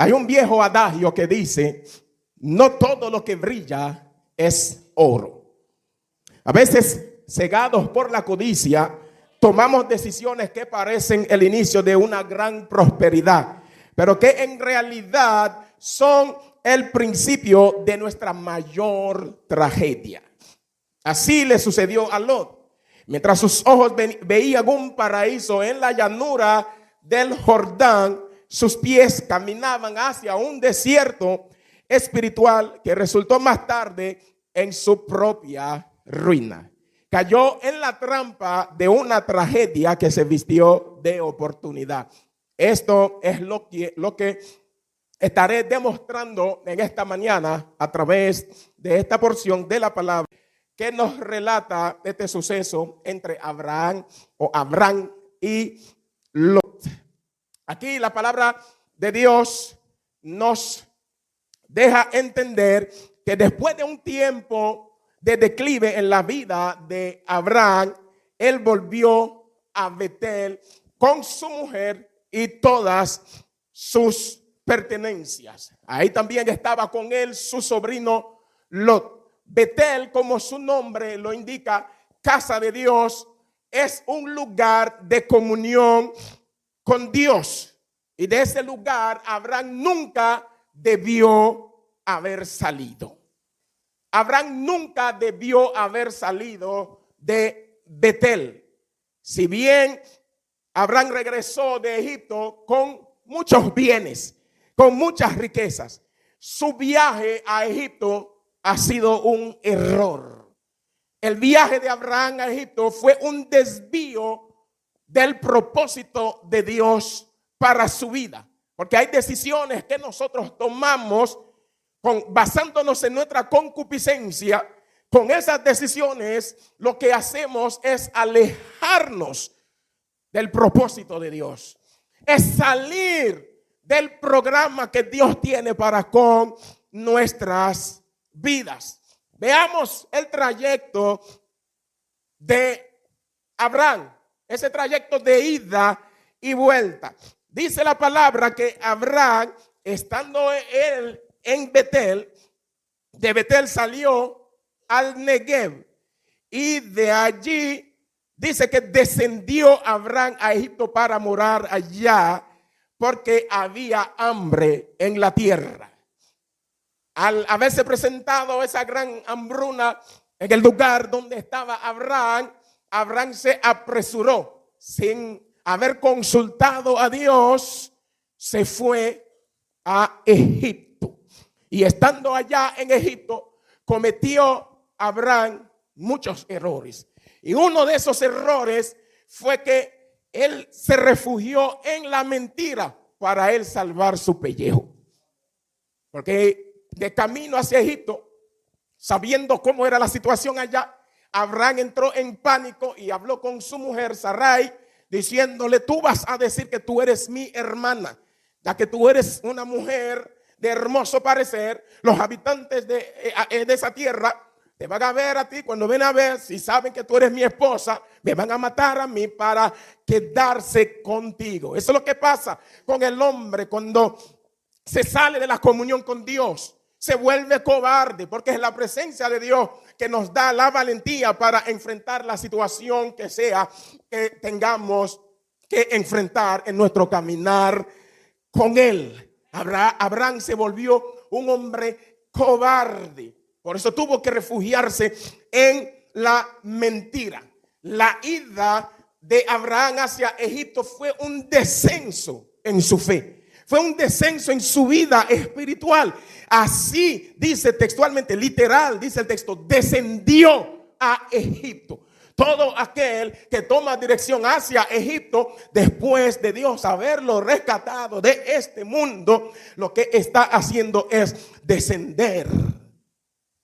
Hay un viejo adagio que dice: no todo lo que brilla es oro. A veces, cegados por la codicia, tomamos decisiones que parecen el inicio de una gran prosperidad, pero que en realidad son el principio de nuestra mayor tragedia. Así le sucedió a Lot. Mientras sus ojos veían un paraíso en la llanura del Jordán, sus pies caminaban hacia un desierto espiritual que resultó más tarde en su propia ruina. Cayó en la trampa de una tragedia que se vistió de oportunidad. Esto es lo que estaré demostrando en esta mañana a través de esta porción de la palabra que nos relata este suceso entre Abraham y Lot. Aquí la palabra de Dios nos deja entender que después de un tiempo de declive en la vida de Abraham, él volvió a Betel con su mujer y todas sus pertenencias. Ahí también estaba con él su sobrino Lot. Betel, como su nombre lo indica, casa de Dios, es un lugar de comunión con Dios. Y de ese lugar Abraham nunca debió haber salido. Abraham nunca debió haber salido de Betel. Si bien Abraham regresó de Egipto con muchos bienes, con muchas riquezas, su viaje a Egipto ha sido un error. El viaje de Abraham a Egipto fue un desvío del propósito de Dios para su vida. Porque hay decisiones que nosotros tomamos basándonos en nuestra concupiscencia. Con esas decisiones lo que hacemos es alejarnos del propósito de Dios. Es salir del programa que Dios tiene para con nuestras vidas. Veamos el trayecto de Abraham, ese trayecto de ida y vuelta. Dice la palabra que Abraham, estando él en Betel, de Betel salió al Negev y de allí dice que descendió Abraham a Egipto para morar allá porque había hambre en la tierra. Al haberse presentado esa gran hambruna en el lugar donde estaba Abraham, Abraham se apresuró sin haber consultado a Dios, se fue a Egipto. Y estando allá en Egipto, cometió Abraham muchos errores. Y uno de esos errores fue que él se refugió en la mentira para él salvar su pellejo. Porque de camino hacia Egipto, sabiendo cómo era la situación allá, Abraham entró en pánico y habló con su mujer Sarai, diciéndole: tú vas a decir que tú eres mi hermana, ya que tú eres una mujer de hermoso parecer. Los habitantes de esa tierra te van a ver a ti. Cuando ven a ver, si saben que tú eres mi esposa, me van a matar a mí para quedarse contigo. Eso es lo que pasa con el hombre cuando se sale de la comunión con Dios. Se vuelve cobarde, porque es la presencia de Dios que nos da la valentía para enfrentar la situación que sea que tengamos que enfrentar en nuestro caminar con Él. Abraham se volvió un hombre cobarde. Por eso tuvo que refugiarse en la mentira. La ida de Abraham hacia Egipto fue un descenso en su fe. Fue un descenso en su vida espiritual. Así dice textualmente, literal, dice el texto: descendió a Egipto. Todo aquel que toma dirección hacia Egipto, después de Dios haberlo rescatado de este mundo, lo que está haciendo es descender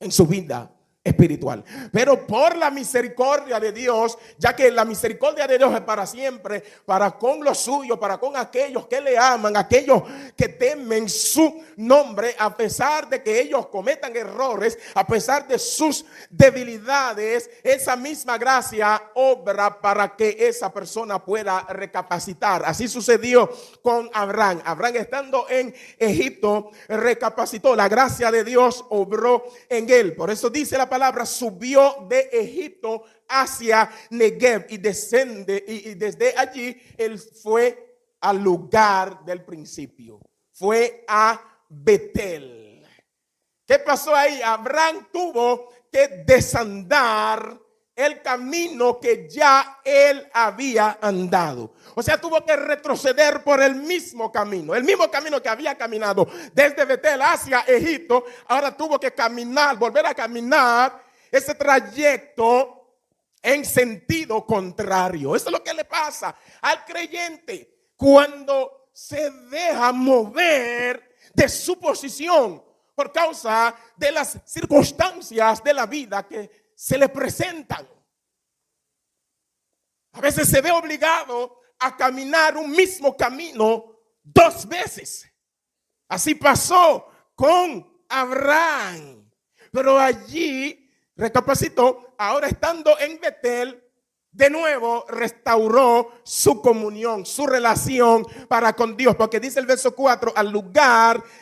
en su vida espiritual. Pero por la misericordia de Dios, ya que la misericordia de Dios es para siempre, para con los suyos, para con aquellos que le aman, aquellos que temen su nombre, a pesar de que ellos cometan errores, a pesar de sus debilidades, esa misma gracia obra para que esa persona pueda recapacitar. Así sucedió con Abraham. Abraham, estando en Egipto, recapacitó. La gracia de Dios obró en él. Por eso dice la palabra: subió de Egipto hacia Negev y desde allí él fue al lugar del principio. Fue a Betel. ¿Qué pasó ahí? Abraham tuvo que desandar el camino que ya él había andado. O sea, tuvo que retroceder por el mismo camino que había caminado desde Betel hacia Egipto. Ahora tuvo que caminar, volver a caminar ese trayecto en sentido contrario. Eso es lo que le pasa al creyente cuando se deja mover de su posición por causa de las circunstancias de la vida que se le presentan. A veces se ve obligado a caminar un mismo camino 2 veces. Así pasó con Abraham. Pero allí recapacitó, ahora estando en Betel, de nuevo restauró su comunión, su relación para con Dios. Porque dice el verso 4,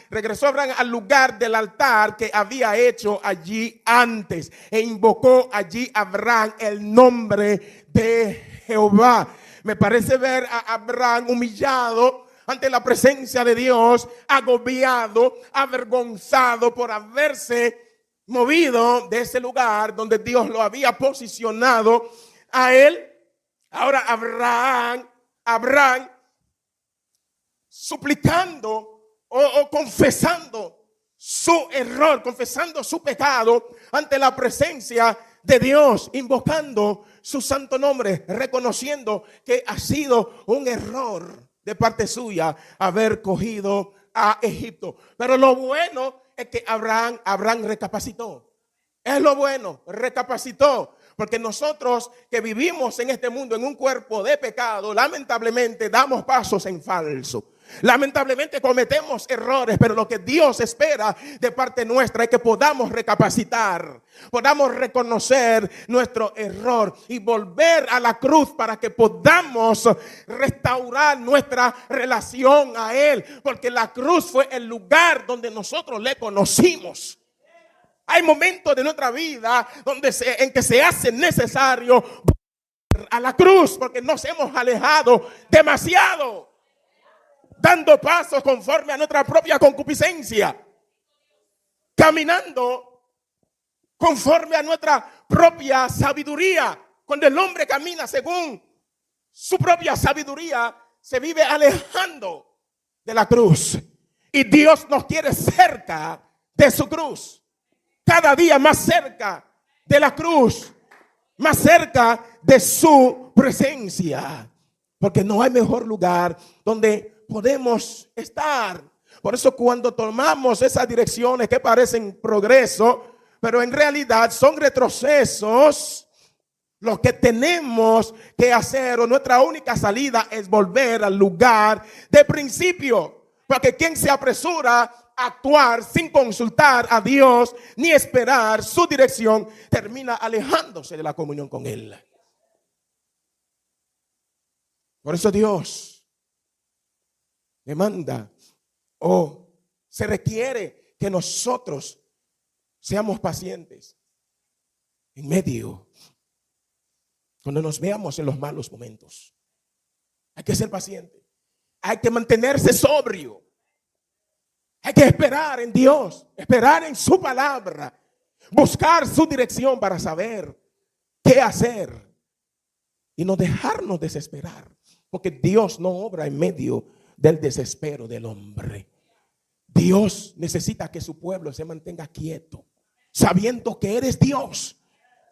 regresó Abraham al lugar del altar que había hecho allí antes. E invocó allí Abraham el nombre de Jehová. Me parece ver a Abraham humillado ante la presencia de Dios, agobiado, avergonzado por haberse movido de ese lugar donde Dios lo había posicionado a él. Ahora Abraham suplicando o confesando su error, confesando su pecado ante la presencia de Dios, invocando su santo nombre, reconociendo que ha sido un error de parte suya haber cogido a Egipto. Pero lo bueno es que Abraham recapacitó. Es lo bueno, recapacitó. Porque nosotros que vivimos en este mundo en un cuerpo de pecado, lamentablemente damos pasos en falso. Lamentablemente cometemos errores, pero lo que Dios espera de parte nuestra es que podamos recapacitar, podamos reconocer nuestro error y volver a la cruz para que podamos restaurar nuestra relación a Él. Porque la cruz fue el lugar donde nosotros le conocimos. Hay momentos de nuestra vida en que se hace necesario volver a la cruz porque nos hemos alejado demasiado, dando pasos conforme a nuestra propia concupiscencia, caminando conforme a nuestra propia sabiduría. Cuando el hombre camina según su propia sabiduría, se vive alejando de la cruz. Y Dios nos quiere cerca de su cruz. Cada día más cerca de la cruz, más cerca de su presencia. Porque no hay mejor lugar donde podemos estar. Por eso cuando tomamos esas direcciones que parecen progreso, pero en realidad son retrocesos, lo que tenemos que hacer o nuestra única salida es volver al lugar de principio. Porque quien se apresura actuar sin consultar a Dios ni esperar su dirección, termina alejándose de la comunión con Él. Por eso Dios demanda o se requiere que nosotros seamos pacientes en medio, cuando nos veamos en los malos momentos. Hay que ser paciente, hay que mantenerse sobrio. Hay que esperar en Dios, esperar en su palabra, buscar su dirección para saber qué hacer y no dejarnos desesperar, porque Dios no obra en medio del desespero del hombre. Dios necesita que su pueblo se mantenga quieto, sabiendo que Él es Dios,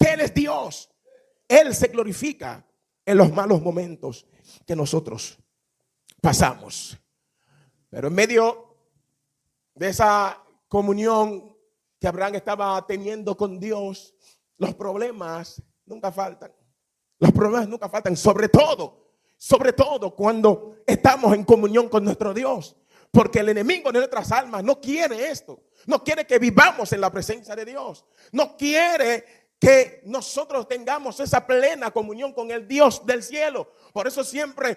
que Él es Dios. Él se glorifica en los malos momentos que nosotros pasamos. Pero en medio de esa comunión que Abraham estaba teniendo con Dios, los problemas nunca faltan. Los problemas nunca faltan, sobre todo cuando estamos en comunión con nuestro Dios. Porque el enemigo de nuestras almas no quiere esto. No quiere que vivamos en la presencia de Dios. No quiere que nosotros tengamos esa plena comunión con el Dios del cielo. Por eso siempre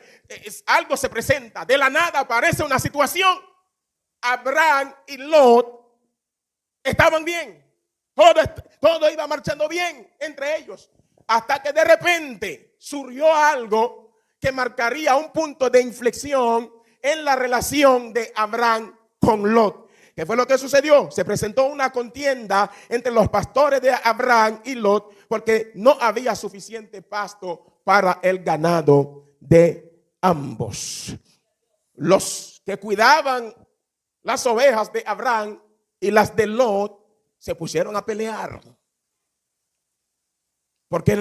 algo se presenta. De la nada aparece una situación. Abraham y Lot estaban bien. Todo iba marchando bien entre ellos. Hasta que de repente surgió algo que marcaría un punto de inflexión en la relación de Abraham con Lot. ¿Qué fue lo que sucedió? Se presentó una contienda entre los pastores de Abraham y Lot porque no había suficiente pasto para el ganado de ambos. Los que cuidaban las ovejas de Abraham y las de Lot se pusieron a pelear. Porque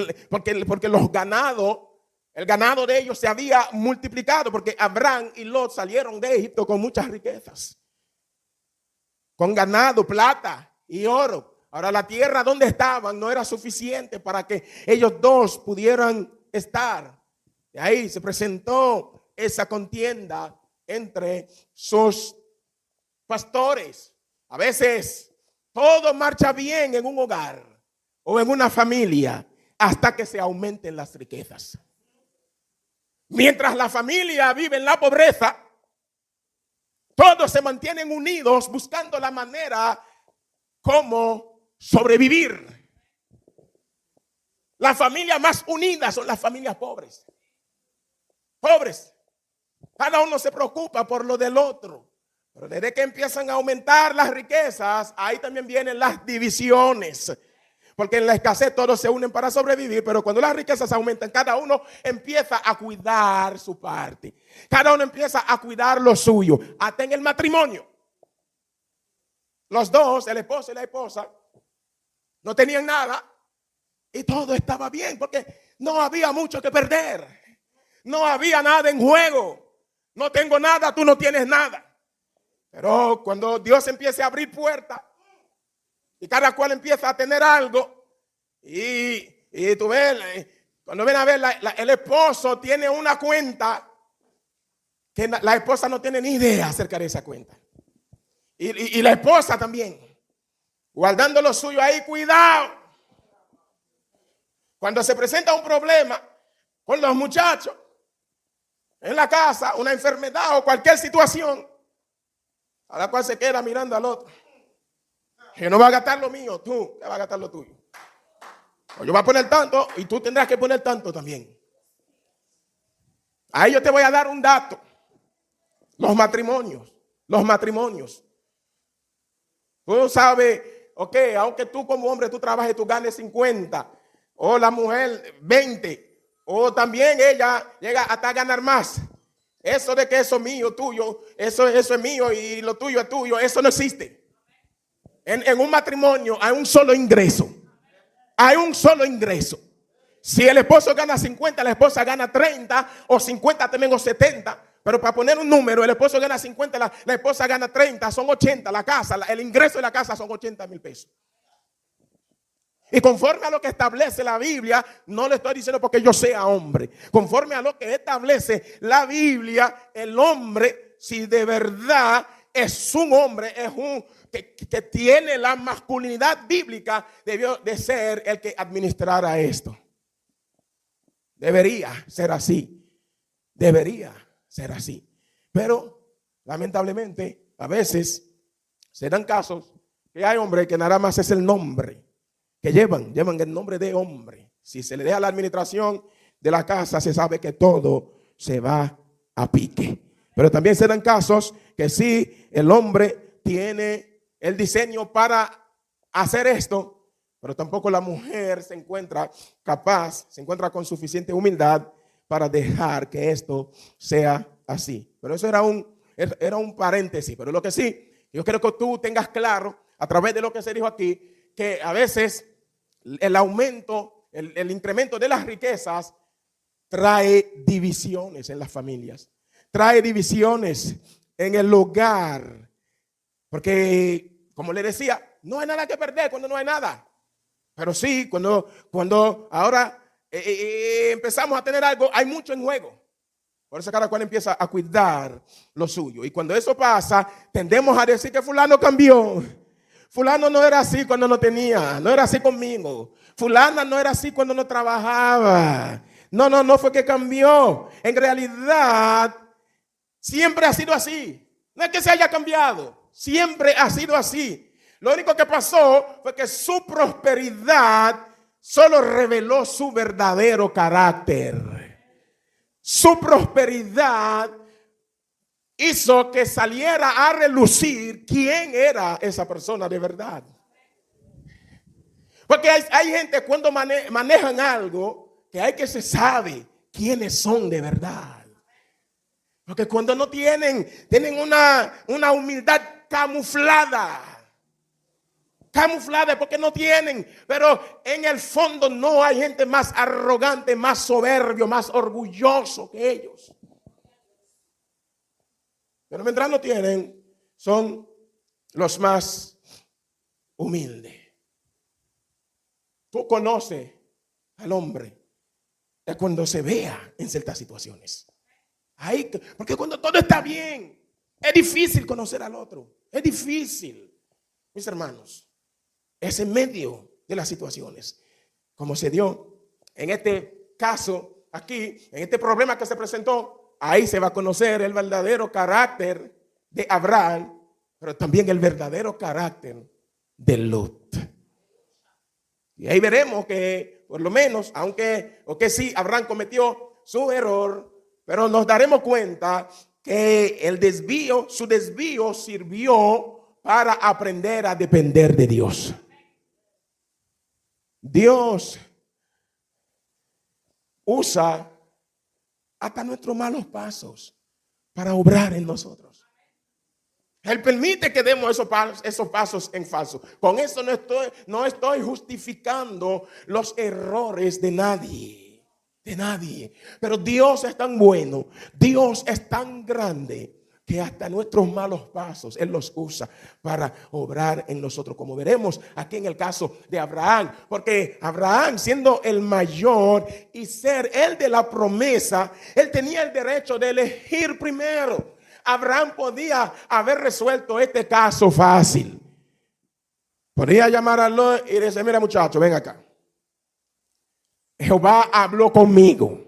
los ganados, el ganado de ellos se había multiplicado, porque Abraham y Lot salieron de Egipto con muchas riquezas, con ganado, plata y oro. Ahora la tierra donde estaban no era suficiente para que ellos dos pudieran estar. Y ahí se presentó esa contienda entre sus pastores. A veces todo marcha bien en un hogar o en una familia hasta que se aumenten las riquezas. Mientras la familia vive en la pobreza, todos se mantienen unidos buscando la manera como sobrevivir. Las familias más unidas son las familias pobres. Pobres. Cada uno se preocupa por lo del otro. Pero desde que empiezan a aumentar las riquezas, ahí también vienen las divisiones. Porque en la escasez todos se unen para sobrevivir, pero cuando las riquezas aumentan, cada uno empieza a cuidar su parte. Cada uno empieza a cuidar lo suyo. Hasta en el matrimonio. Los dos, el esposo y la esposa, no tenían nada y todo estaba bien porque no había mucho que perder. No había nada en juego. No tengo nada, tú no tienes nada. Pero cuando Dios empiece a abrir puertas y cada cual empieza a tener algo, y tú ves, cuando ven a ver, el esposo tiene una cuenta que la esposa no tiene ni idea acerca de esa cuenta. Y la esposa también, guardando lo suyo ahí, cuidado. Cuando se presenta un problema con los muchachos en la casa, una enfermedad o cualquier situación, a la cual se queda mirando al otro. Yo no voy a gastar lo mío, tú te vas a gastar lo tuyo. O yo voy a poner tanto y tú tendrás que poner tanto también. Ahí yo te voy a dar un dato. Los matrimonios. Tú sabes, ok, aunque tú como hombre tú trabajes, tú ganes 50, o la mujer 20, o también ella llega hasta ganar más. Eso de que eso es mío, tuyo, eso es mío y lo tuyo es tuyo, eso no existe. En un matrimonio hay un solo ingreso. Hay un solo ingreso. Si el esposo gana 50, la esposa gana 30 o 50 también o 70. Pero para poner un número, el esposo gana 50, la esposa gana 30, son 80. La casa, el ingreso de la casa son 80,000 pesos. Y conforme a lo que establece la Biblia, no le estoy diciendo porque yo sea hombre. Conforme a lo que establece la Biblia, el hombre, si de verdad es un hombre, es un que tiene la masculinidad bíblica, debió de ser el que administrara esto. Debería ser así. Debería ser así. Pero lamentablemente a veces se dan casos que hay hombres que nada más es el nombre que llevan el nombre de hombre. Si se le deja la administración de la casa, se sabe que todo se va a pique. Pero también se dan casos que sí, el hombre tiene el diseño para hacer esto, pero tampoco la mujer se encuentra capaz, se encuentra con suficiente humildad para dejar que esto sea así. Pero eso era un paréntesis. Pero lo que sí, yo quiero que tú tengas claro a través de lo que se dijo aquí, que a veces el aumento, el incremento de las riquezas trae divisiones en las familias, trae divisiones en el hogar, porque como le decía, No hay nada que perder cuando no hay nada. Pero sí, cuando ahora empezamos a tener algo, hay mucho en juego. Por eso cada cual empieza a cuidar lo suyo. Y cuando eso pasa, tendemos a decir que fulano cambió. Fulano no era así cuando no tenía, no era así conmigo. Fulana no era así cuando no trabajaba. No fue que cambió. En realidad, siempre ha sido así. No es que se haya cambiado, siempre ha sido así. Lo único que pasó fue que su prosperidad solo reveló su verdadero carácter. Su prosperidad hizo que saliera a relucir quién era esa persona de verdad. Porque hay gente cuando manejan algo que hay que se sabe quiénes son de verdad. Porque cuando no tienen una humildad camuflada porque no tienen, pero en el fondo no hay gente más arrogante, más soberbio, más orgulloso que ellos. Pero mientras no tienen, son los más humildes. Tú conoces al hombre de cuando se vea en ciertas situaciones. Porque cuando todo está bien, es difícil conocer al otro. Es difícil, mis hermanos. Es en medio de las situaciones, como se dio en este caso aquí, en este problema que se presentó. Ahí se va a conocer el verdadero carácter de Abraham, pero también el verdadero carácter de Lot. Y ahí veremos que por lo menos, aunque sí, Abraham cometió su error, pero nos daremos cuenta que su desvío sirvió para aprender a depender de Dios. Dios usa hasta nuestros malos pasos para obrar en nosotros. Él permite que demos esos pasos en falso. Con eso no estoy justificando los errores de nadie. Pero Dios es tan bueno, Dios es tan grande, que hasta nuestros malos pasos Él los usa para obrar en nosotros, como veremos aquí en el caso de Abraham. Porque Abraham, siendo el mayor y ser el de la promesa, él tenía el derecho de elegir primero. Abraham podía haber resuelto este caso fácil. Podría llamar a Lot y decir: mira, muchacho, ven acá. Jehová habló conmigo.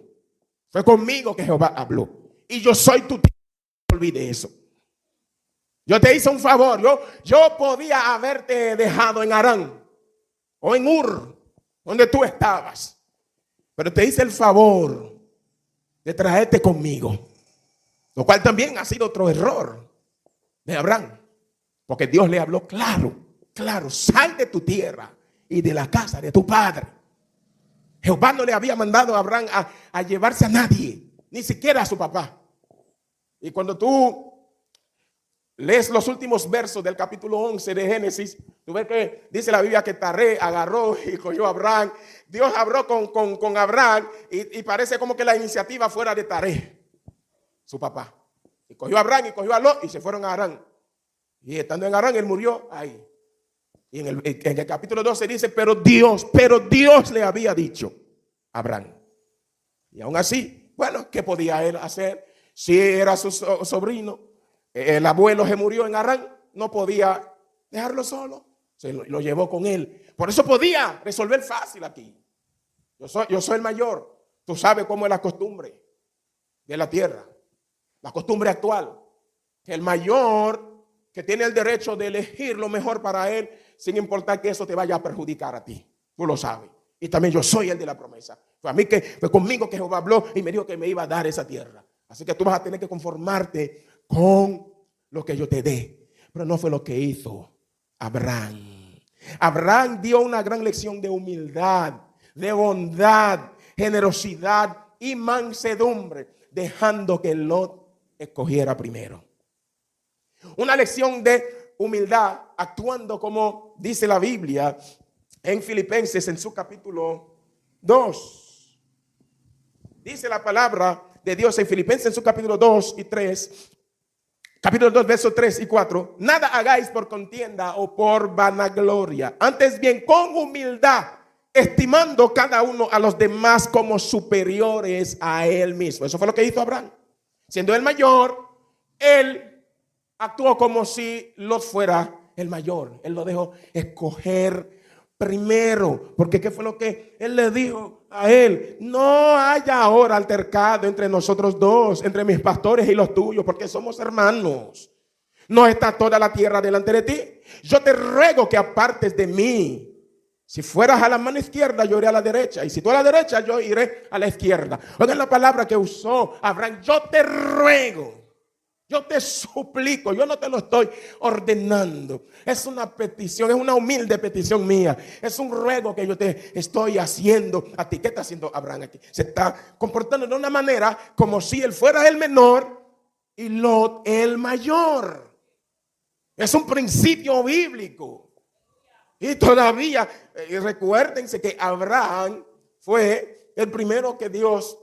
Fue conmigo que Jehová habló. Y yo soy tu tío. No olvide eso. Yo te hice un favor. Yo podía haberte dejado en Harán o en Ur, donde tú estabas. Pero te hice el favor de traerte conmigo. Lo cual también ha sido otro error de Abraham. Porque Dios le habló claro, sal de tu tierra y de la casa de tu padre. Jehová no le había mandado a Abraham a llevarse a nadie, ni siquiera a su papá. Y cuando tú lees los últimos versos del capítulo 11 de Génesis, tú ves que dice la Biblia que Taré agarró y cogió a Abraham. Dios habló con Abraham y parece como que la iniciativa fuera de Taré, su papá. Y cogió a Abraham y cogió a Lot y se fueron a Harán. Y estando en Harán, él murió ahí. Y en el capítulo 12 dice: pero Dios le había dicho a Abraham. Y aún así, bueno, ¿qué podía él hacer? Si era su sobrino, el abuelo se murió en Harán, no podía dejarlo solo. Se lo llevó con él. Por eso podía resolver fácil aquí. Yo soy el mayor. Tú sabes cómo es la costumbre de la tierra. La costumbre actual. Que el mayor, que tiene el derecho de elegir lo mejor para él, sin importar que eso te vaya a perjudicar a ti. Tú lo sabes. Y también yo soy el de la promesa. Fue conmigo que Jehová habló y me dijo que me iba a dar esa tierra. Así que tú vas a tener que conformarte con lo que yo te dé. Pero no fue lo que hizo Abraham. Abraham dio una gran lección de humildad, de bondad, generosidad y mansedumbre, dejando que Lot escogiera primero. Una lección de humildad, actuando como dice la Biblia en Filipenses, en su capítulo 2. Dice la palabra de Dios en Filipenses, en su capítulo 2 y 3. Capítulo 2, versos 3 y 4. Nada hagáis por contienda o por vanagloria. Antes bien, con humildad, estimando cada uno a los demás como superiores a él mismo. Eso fue lo que hizo Abraham. Siendo el mayor, él actuó como si Lot fuera el mayor. Él lo dejó escoger primero. Porque ¿qué fue lo que él le dijo a él? No haya ahora altercado entre nosotros dos, entre mis pastores y los tuyos, porque somos hermanos. No está toda la tierra delante de ti. Yo te ruego que apartes de mí. Si fueras a la mano izquierda, yo iré a la derecha. Y si tú a la derecha, yo iré a la izquierda. Oigan la palabra que usó Abraham. Yo te ruego. Yo te suplico, yo no te lo estoy ordenando. Es una petición, es una humilde petición mía. Es un ruego que yo te estoy haciendo a ti. ¿Qué está haciendo Abraham aquí? Se está comportando de una manera como si él fuera el menor y Lot el mayor. Es un principio bíblico. Y todavía, recuérdense que Abraham fue el primero que Dios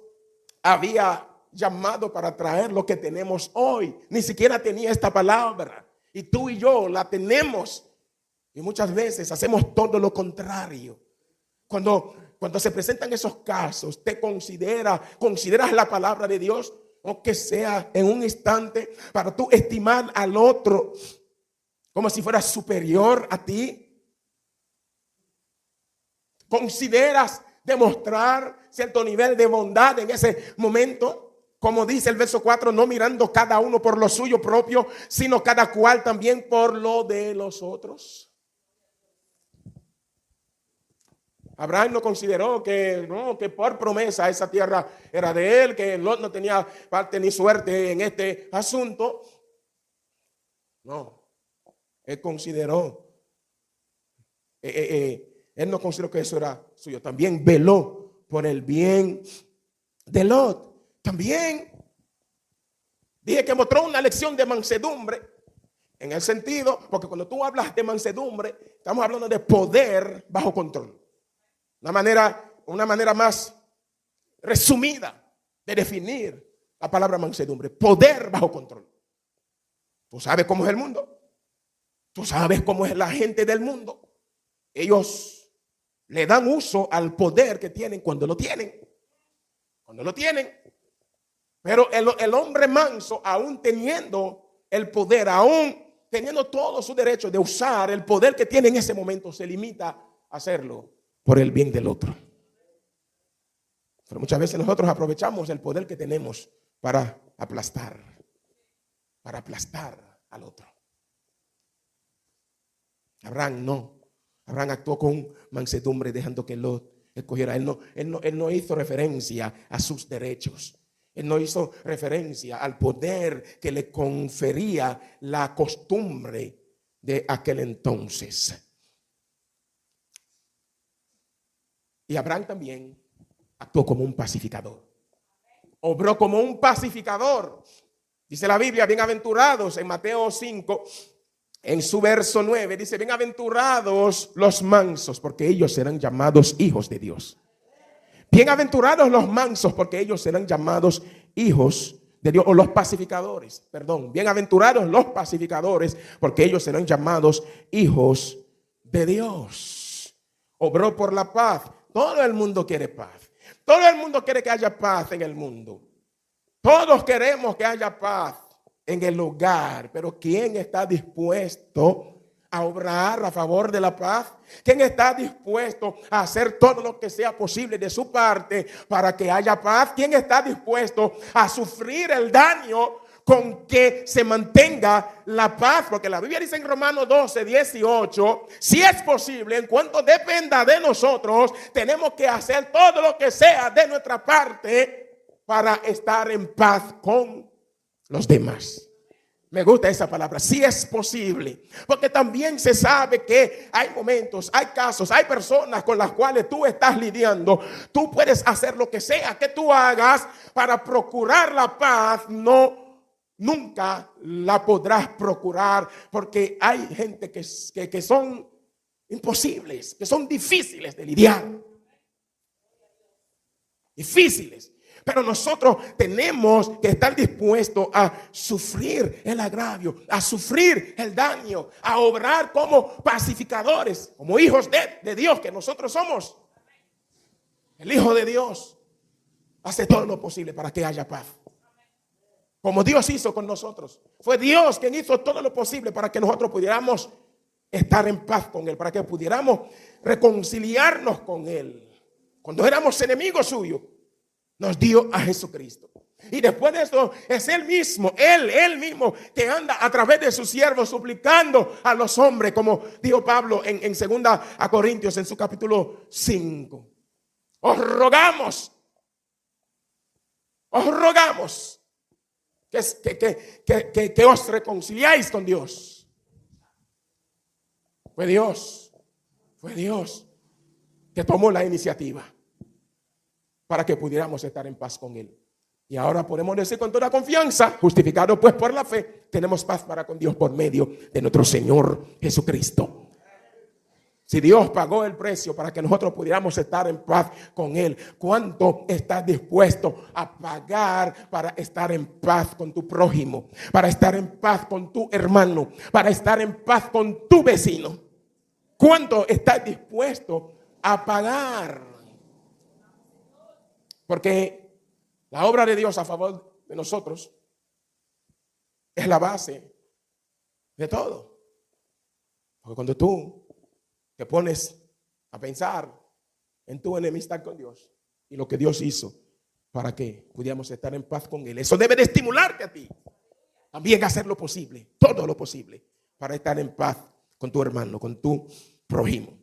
había llamado para traer lo que tenemos hoy. Ni siquiera tenía esta palabra. Y tú y yo la tenemos. Y muchas veces hacemos todo lo contrario. Cuando se presentan esos casos, consideras la palabra de Dios, aunque sea en un instante, para tú estimar al otro como si fuera superior a ti. Consideras demostrar cierto nivel de bondad en ese momento. Como dice el verso 4, no mirando cada uno por lo suyo propio, sino cada cual también por lo de los otros. Abraham no consideró que por promesa esa tierra era de él, que Lot no tenía parte ni suerte en este asunto. No, él consideró, él no consideró que eso era suyo. También veló por el bien de Lot. También dije que mostró una lección de mansedumbre, en el sentido, porque cuando tú hablas de mansedumbre, estamos hablando de poder bajo control. Una manera más resumida de definir la palabra mansedumbre: poder bajo control. Tú sabes cómo es el mundo. Tú sabes cómo es la gente del mundo. Ellos le dan uso al poder que tienen cuando lo tienen. Cuando lo tienen. Pero el hombre manso, aún teniendo el poder, aún teniendo todo su derecho de usar el poder que tiene en ese momento, se limita a hacerlo por el bien del otro. Pero muchas veces nosotros aprovechamos el poder que tenemos para aplastar al otro. Abraham no. Abraham actuó con mansedumbre, dejando que Lot escogiera. Él no hizo referencia a sus derechos. Él no hizo referencia al poder que le confería la costumbre de aquel entonces. Y Abraham también actuó como un pacificador. Obró como un pacificador. Dice la Biblia, bienaventurados, en Mateo 5, en su verso 9, dice: bienaventurados los mansos, porque ellos serán llamados hijos de Dios. Bienaventurados los mansos, porque ellos serán llamados hijos de Dios. O los pacificadores, perdón. Bienaventurados los pacificadores, porque ellos serán llamados hijos de Dios. Obró por la paz. Todo el mundo quiere paz. Todo el mundo quiere que haya paz en el mundo. Todos queremos que haya paz en el hogar. Pero ¿quién está dispuesto a obrar a favor de la paz? ¿Quién está dispuesto a hacer todo lo que sea posible de su parte para que haya paz? ¿Quién está dispuesto a sufrir el daño con que se mantenga la paz? Porque la Biblia dice en Romanos 12, 18, si es posible, en cuanto dependa de nosotros, tenemos que hacer todo lo que sea de nuestra parte para estar en paz con los demás. Me gusta esa palabra, si es posible, porque también se sabe que hay momentos, hay casos, hay personas con las cuales tú estás lidiando. Tú puedes hacer lo que sea que tú hagas para procurar la paz, nunca la podrás procurar, porque hay gente que son imposibles, que son difíciles de lidiar. Difíciles. Pero nosotros tenemos que estar dispuestos a sufrir el agravio, a sufrir el daño, a obrar como pacificadores, como hijos de Dios que nosotros somos. El Hijo de Dios hace todo lo posible para que haya paz. Como Dios hizo con nosotros. Fue Dios quien hizo todo lo posible para que nosotros pudiéramos estar en paz con Él, para que pudiéramos reconciliarnos con Él. Cuando éramos enemigos suyos, nos dio a Jesucristo. Y después de eso es Él mismo mismo que anda a través de sus siervos suplicando a los hombres, como dijo Pablo en 2 Corintios en su capítulo 5. Os rogamos que os reconciliáis con Dios. Fue Dios que tomó la iniciativa para que pudiéramos estar en paz con Él. Y ahora podemos decir con toda confianza, justificados pues por la fe, tenemos paz para con Dios por medio de nuestro Señor Jesucristo. Si Dios pagó el precio para que nosotros pudiéramos estar en paz con Él, ¿cuánto estás dispuesto a pagar para estar en paz con tu prójimo? Para estar en paz con tu hermano, para estar en paz con tu vecino. ¿Cuánto estás dispuesto a pagar? Porque la obra de Dios a favor de nosotros es la base de todo. Porque cuando tú te pones a pensar en tu enemistad con Dios y lo que Dios hizo para que pudiéramos estar en paz con Él, eso debe de estimularte a ti también a hacer lo posible, todo lo posible, para estar en paz con tu hermano, con tu prójimo.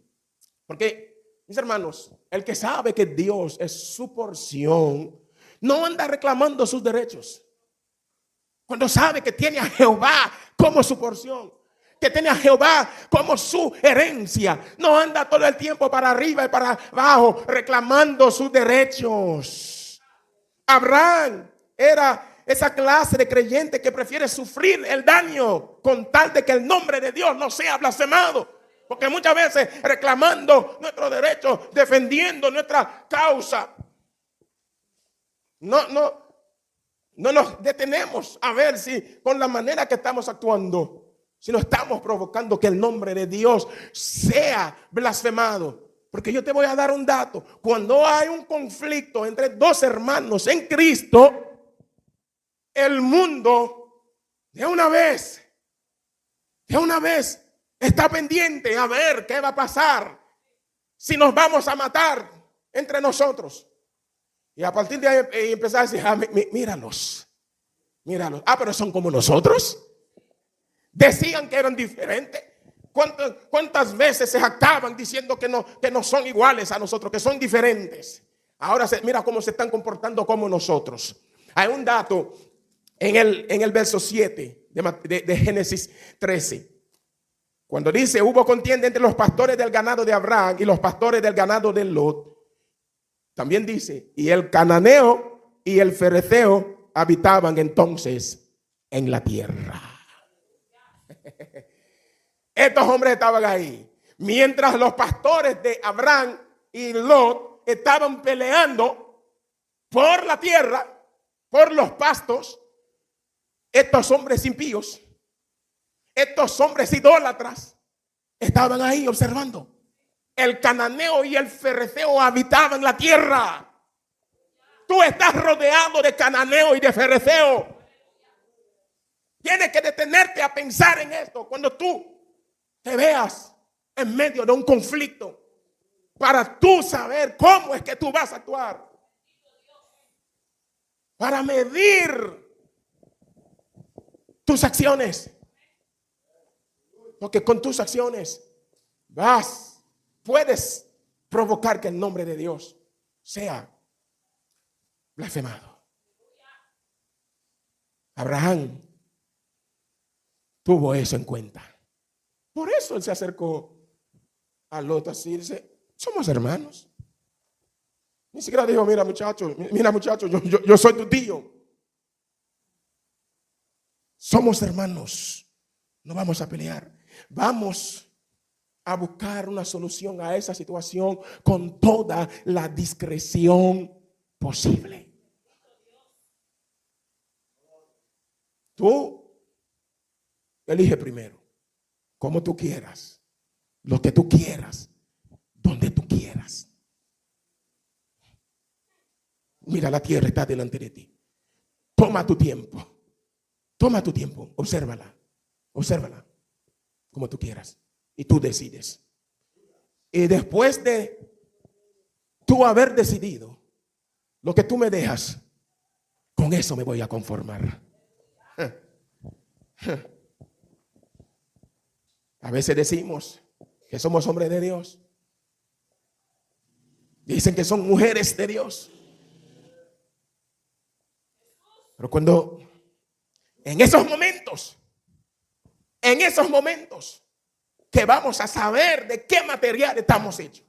Porque, mis hermanos, el que sabe que Dios es su porción no anda reclamando sus derechos. Cuando sabe que tiene a Jehová como su porción, que tiene a Jehová como su herencia, no anda todo el tiempo para arriba y para abajo reclamando sus derechos. Abraham era esa clase de creyente que prefiere sufrir el daño con tal de que el nombre de Dios no sea blasfemado. Porque muchas veces reclamando nuestros derechos, defendiendo nuestra causa, no nos detenemos a ver si con la manera que estamos actuando, si no estamos provocando que el nombre de Dios sea blasfemado. Porque yo te voy a dar un dato. Cuando hay un conflicto entre dos hermanos en Cristo, el mundo de una vez está pendiente a ver qué va a pasar, si nos vamos a matar entre nosotros. Y a partir de ahí empezar a decir, míralos. Pero son como nosotros. Decían que eran diferentes. ¿Cuántas veces se jactaban diciendo que no son iguales a nosotros, que son diferentes? Ahora mira cómo se están comportando como nosotros. Hay un dato en el verso 7 de Génesis 13. Cuando dice, hubo contienda entre los pastores del ganado de Abraham y los pastores del ganado de Lot. También dice, y el cananeo y el ferezeo habitaban entonces en la tierra. Estos hombres estaban ahí. Mientras los pastores de Abraham y Lot estaban peleando por la tierra, por los pastos, estos hombres impíos, estos hombres idólatras, estaban ahí observando. El cananeo y el ferezeo habitaban la tierra. Tú estás rodeado de cananeo y de ferezeo. Tienes que detenerte a pensar en esto cuando tú te veas en medio de un conflicto, para tú saber cómo es que tú vas a actuar, para medir tus acciones, porque con tus acciones puedes provocar que el nombre de Dios sea blasfemado. Abraham tuvo eso en cuenta. Por eso él se acercó a Lot así y dice, somos hermanos. Ni siquiera dijo, mira muchacho, yo soy tu tío. Somos hermanos, no vamos a pelear. Vamos a buscar una solución a esa situación con toda la discreción posible. Tú elige primero, como tú quieras, lo que tú quieras, donde tú quieras. Mira, la tierra está delante de ti. Toma tu tiempo. Toma tu tiempo. Obsérvala. Obsérvala como tú quieras. Y tú decides. Y después de tú haber decidido lo que tú me dejas, con eso me voy a conformar. A veces decimos que somos hombres de Dios. Dicen que son mujeres de Dios. Pero cuando en esos momentos que vamos a saber de qué material estamos hechos.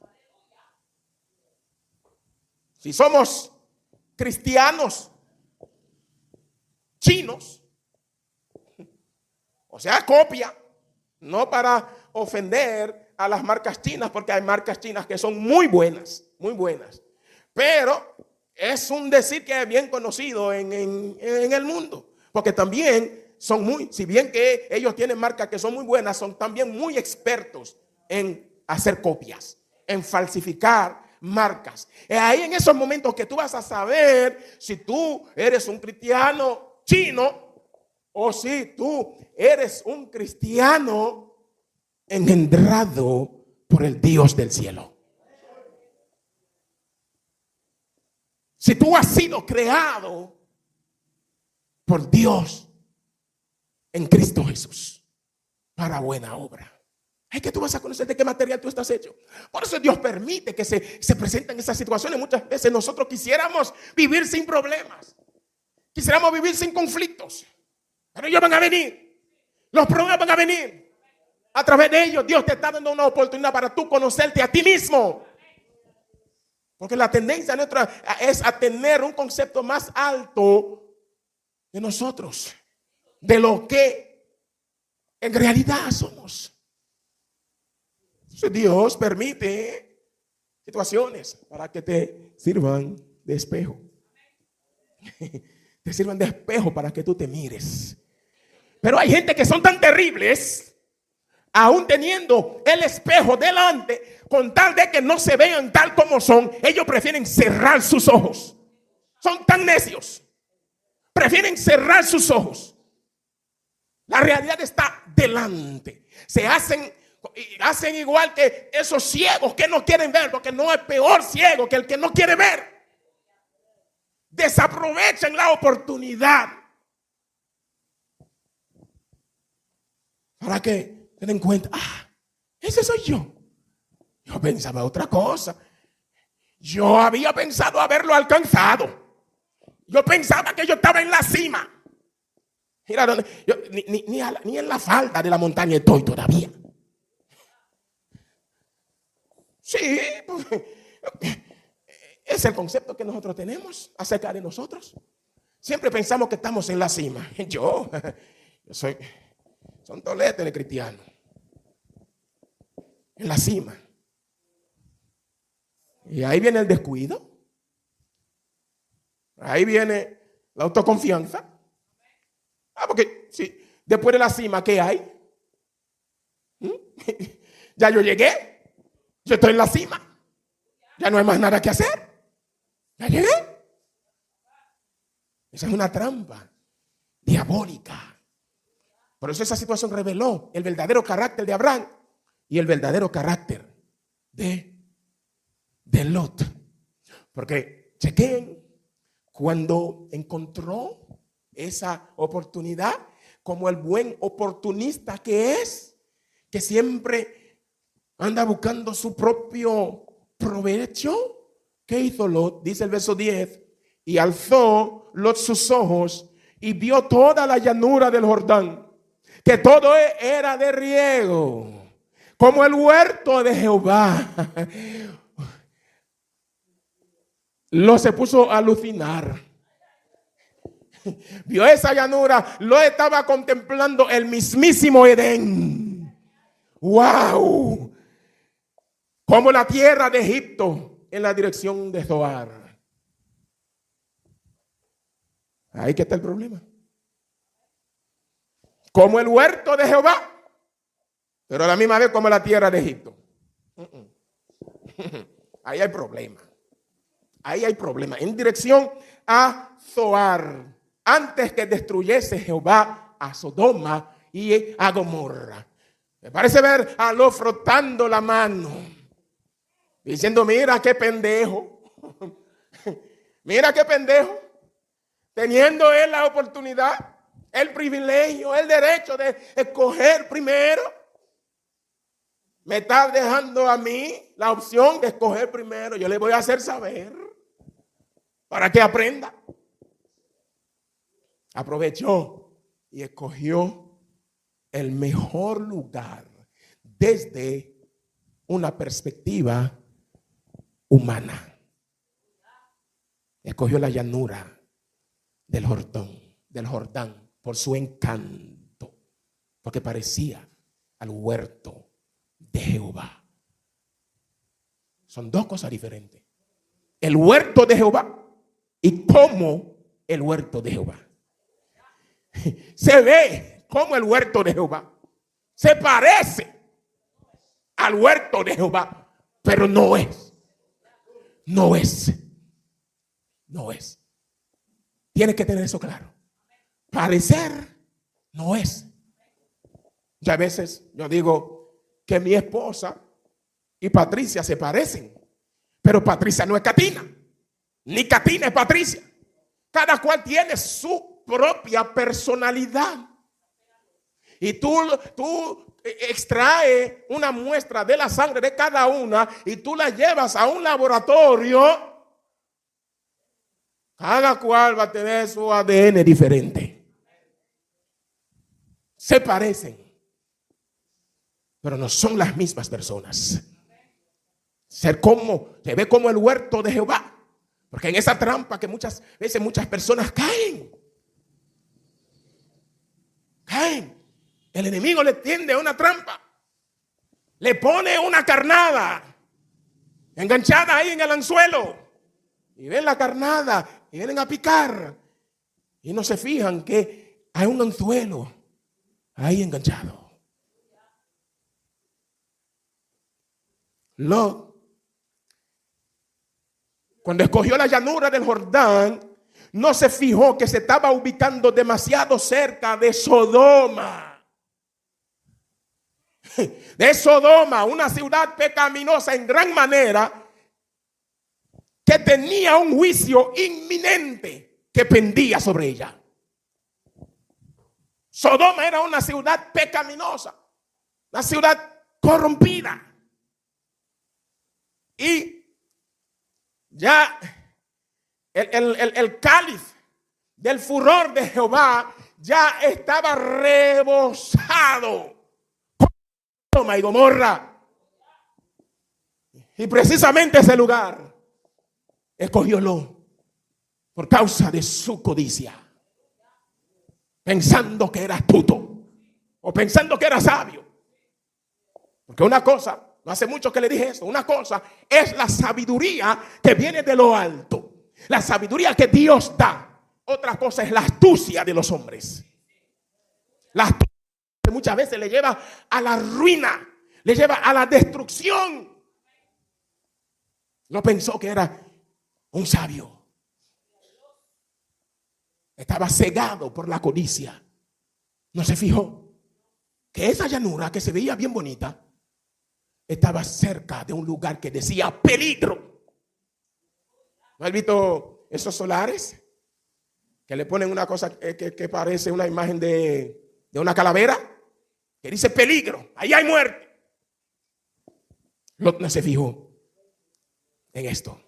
Si somos cristianos chinos, o sea, copia, no para ofender a las marcas chinas, porque hay marcas chinas que son muy buenas, pero es un decir que es bien conocido en el mundo, porque también son si bien que ellos tienen marcas que son muy buenas, son también muy expertos en hacer copias, en falsificar marcas. Es ahí en esos momentos que tú vas a saber si tú eres un cristiano chino o si tú eres un cristiano engendrado por el Dios del cielo. Si tú has sido creado por Dios en Cristo Jesús para buena obra. Es que tú vas a conocer de qué material tú estás hecho. Por eso Dios permite que se presenten esas situaciones. Muchas veces nosotros quisiéramos vivir sin problemas. Quisiéramos vivir sin conflictos. Pero ellos van a venir. Los problemas van a venir. A través de ellos Dios te está dando una oportunidad para tú conocerte a ti mismo. Porque la tendencia nuestra es a tener un concepto más alto de nosotros, de lo que en realidad somos. Entonces Dios permite situaciones para que te sirvan de espejo. Te sirvan de espejo para que tú te mires. Pero hay gente que son tan terribles, aún teniendo el espejo delante, con tal de que no se vean tal como son, ellos prefieren cerrar sus ojos. Son tan necios. Prefieren cerrar sus ojos. La realidad está delante. Hacen igual que esos ciegos que no quieren ver, porque no es peor ciego que el que no quiere ver. Desaprovechan la oportunidad para que se den cuenta, ese soy yo. Yo pensaba otra cosa. Yo había pensado haberlo alcanzado. Yo pensaba que yo estaba en la cima. Mira, yo, ni en la falda de la montaña estoy todavía. Sí, pues, es el concepto que nosotros tenemos acerca de nosotros. Siempre pensamos que estamos en la cima. Yo soy un tolete de cristiano. En la cima. Y ahí viene el descuido. Ahí viene la autoconfianza. Porque si después de la cima, ¿qué hay? Ya yo llegué. Yo estoy en la cima. Ya no hay más nada que hacer. Ya llegué. Esa es una trampa diabólica. Por eso esa situación reveló el verdadero carácter de Abraham y el verdadero carácter de Lot. Porque chequen, cuando encontró esa oportunidad, como el buen oportunista que es, que siempre anda buscando su propio provecho, ¿qué hizo Lot? Dice el verso 10, y alzó Lot sus ojos y vio toda la llanura del Jordán, que todo era de riego, como el huerto de Jehová. Lot se puso a alucinar. Vio esa llanura, lo estaba contemplando el mismísimo Edén. ¡Wow! Como la tierra de Egipto en la dirección de Zoar. Ahí que está el problema. como el huerto de Jehová, pero a la misma vez como la tierra de Egipto. Ahí hay problema. Ahí hay problema. En dirección a Zoar, antes que destruyese Jehová a Sodoma y a Gomorra. Me parece ver a Lot frotando la mano, diciendo: mira qué pendejo. Mira qué pendejo. Teniendo él la oportunidad, el privilegio, el derecho de escoger primero, me está dejando a mí la opción de escoger primero. Yo le voy a hacer saber para que aprenda. Aprovechó y escogió el mejor lugar desde una perspectiva humana. Escogió la llanura del Jordán por su encanto, porque parecía al huerto de Jehová. Son dos cosas diferentes: el huerto de Jehová y cómo el huerto de Jehová se ve como el huerto de Jehová, se parece al huerto de Jehová, pero no es. Tienes que tener eso claro. Parecer no es. Ya a veces yo digo que mi esposa y Patricia se parecen, pero Patricia no es Catina, ni Catina es Patricia. Cada cual tiene su propia personalidad. Y tú extraes una muestra de la sangre de cada una y tú la llevas a un laboratorio. Cada cual va a tener su ADN diferente. Se parecen, pero no son las mismas personas. Se ve como el huerto de Jehová. Porque en esa trampa que muchas veces muchas personas caen. El enemigo le tiende una trampa. Le pone una carnada enganchada ahí en el anzuelo. Y ven la carnada y vienen a picar. Y no se fijan que hay un anzuelo ahí enganchado. Lot, cuando escogió la llanura del Jordán, no se fijó que se estaba ubicando demasiado cerca de Sodoma. De Sodoma, una ciudad pecaminosa en gran manera, que tenía un juicio inminente que pendía sobre ella. Sodoma era una ciudad pecaminosa, una ciudad corrompida. Y ya el cáliz del furor de Jehová ya estaba rebosado con Sodoma y Gomorra. Y precisamente ese lugar escogió Lot por causa de su codicia, pensando que era astuto o pensando que era sabio. Porque una cosa, no hace mucho que le dije esto, una cosa es la sabiduría que viene de lo alto, la sabiduría que Dios da. Otra cosa es la astucia de los hombres. La astucia muchas veces le lleva a la ruina, le lleva a la destrucción. No pensó que era un sabio. Estaba cegado por la codicia. No se fijó que esa llanura que se veía bien bonita estaba cerca de un lugar que decía peligro. ¿No has visto esos solares que le ponen una cosa que parece una imagen de una calavera que dice peligro? Ahí hay muerte. Lot no se fijó en esto.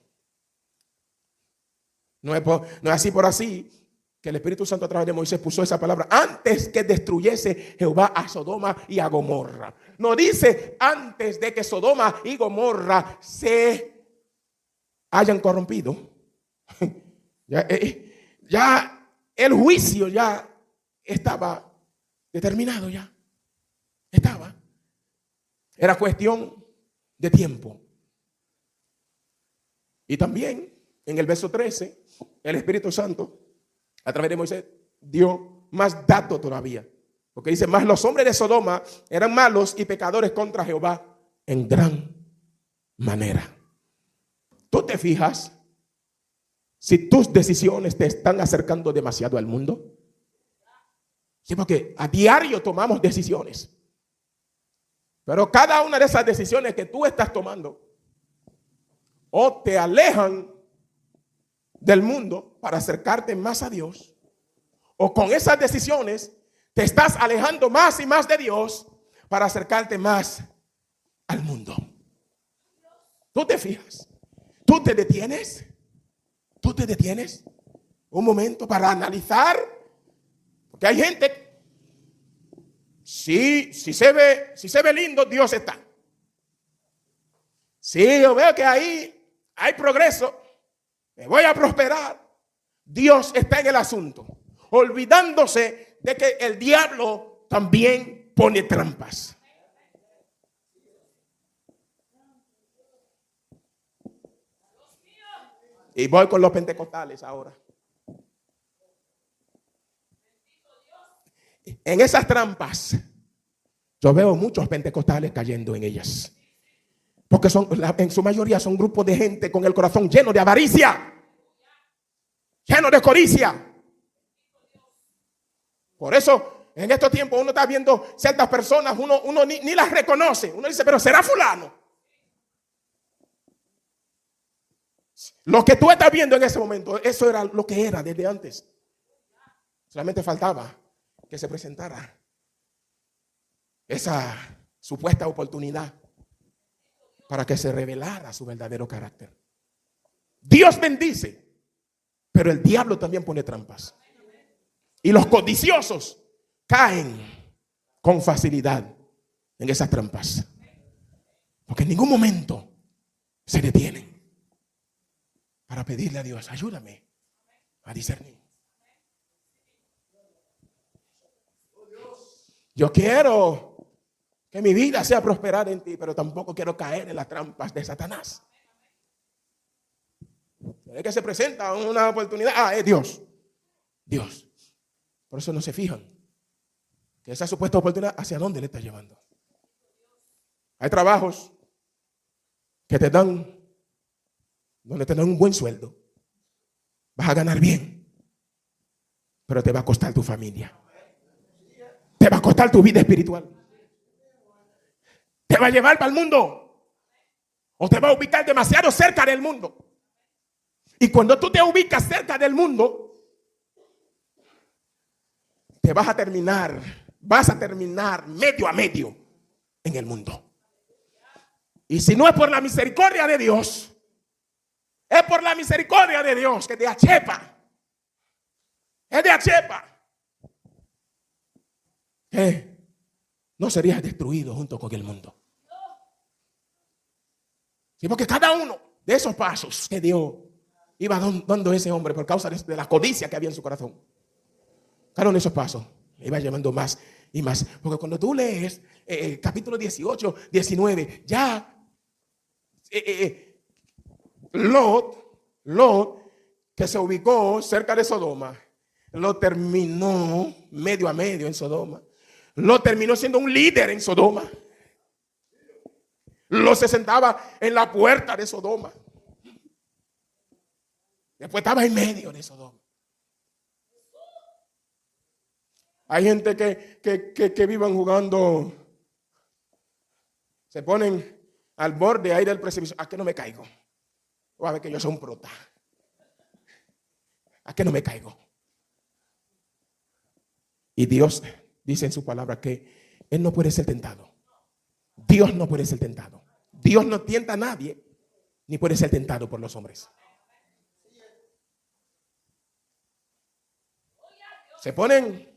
No es así por así que el Espíritu Santo a través de Moisés puso esa palabra: antes que destruyese Jehová a Sodoma y a Gomorra. No dice antes de que Sodoma y Gomorra se hayan corrompido. Ya el juicio ya estaba determinado, ya estaba. Era cuestión de tiempo. Y también en el verso 13, el Espíritu Santo a través de Moisés dio más datos todavía. Porque dice, más los hombres de Sodoma eran malos y pecadores contra Jehová en gran manera. ¿Tú te fijas si tus decisiones te están acercando demasiado al mundo? Sí, porque a diario tomamos decisiones. Pero cada una de esas decisiones que tú estás tomando o te alejan del mundo para acercarte más a Dios, o con esas decisiones te estás alejando más y más de Dios para acercarte más al mundo. ¿Tú te fijas? ¿Tú te detienes? ¿Tú te detienes un momento para analizar? Porque hay gente, si se ve lindo, Dios está. Si yo veo que ahí hay progreso, me voy a prosperar, Dios está en el asunto, olvidándose de que el diablo también pone trampas. Y voy con los pentecostales ahora. En esas trampas, yo veo muchos pentecostales cayendo en ellas. Porque en su mayoría son grupos de gente con el corazón lleno de avaricia, lleno de codicia. Por eso, en estos tiempos uno está viendo ciertas personas, uno ni las reconoce. Uno dice, pero ¿será fulano? Lo que tú estás viendo en ese momento, eso era lo que era desde antes. Solamente faltaba que se presentara esa supuesta oportunidad para que se revelara su verdadero carácter. Dios bendice, pero el diablo también pone trampas. Y los codiciosos caen con facilidad en esas trampas. Porque en ningún momento se detienen para pedirle a Dios, ayúdame a discernir. Yo quiero que mi vida sea prosperada en ti, pero tampoco quiero caer en las trampas de Satanás. Es que se presenta una oportunidad. Es Dios. Dios. Por eso no se fijan que esa supuesta oportunidad, ¿hacia dónde le está llevando? Hay trabajos que te dan, donde te dan un buen sueldo. Vas a ganar bien, pero te va a costar tu familia. Te va a costar tu vida espiritual. Te va a llevar para el mundo. O te va a ubicar demasiado cerca del mundo. Y cuando tú te ubicas cerca del mundo, vas a terminar medio a medio en el mundo. Y si no es por la misericordia de Dios, es por la misericordia de Dios que te achepa. Es de achepa. No serías destruido junto con el mundo. Sí, porque cada uno de esos pasos que Dios iba dando ese hombre por causa de la codicia que había en su corazón, cada uno de esos pasos iba llevando más y más. Porque cuando tú lees capítulo 18, 19, ya Lot, que se ubicó cerca de Sodoma, lo terminó medio a medio en Sodoma. Lo terminó siendo un líder en Sodoma. Lo se sentaba en la puerta de Sodoma. Después estaba en medio de Sodoma. Hay gente que vivan jugando, se ponen al borde ahí del precipicio. ¿A qué no me caigo? O a ver que yo soy un prota. ¿A qué no me caigo? Y Dios dice en su palabra que Él no puede ser tentado. Dios no puede ser tentado. Dios no tienta a nadie, ni puede ser tentado por los hombres. Se ponen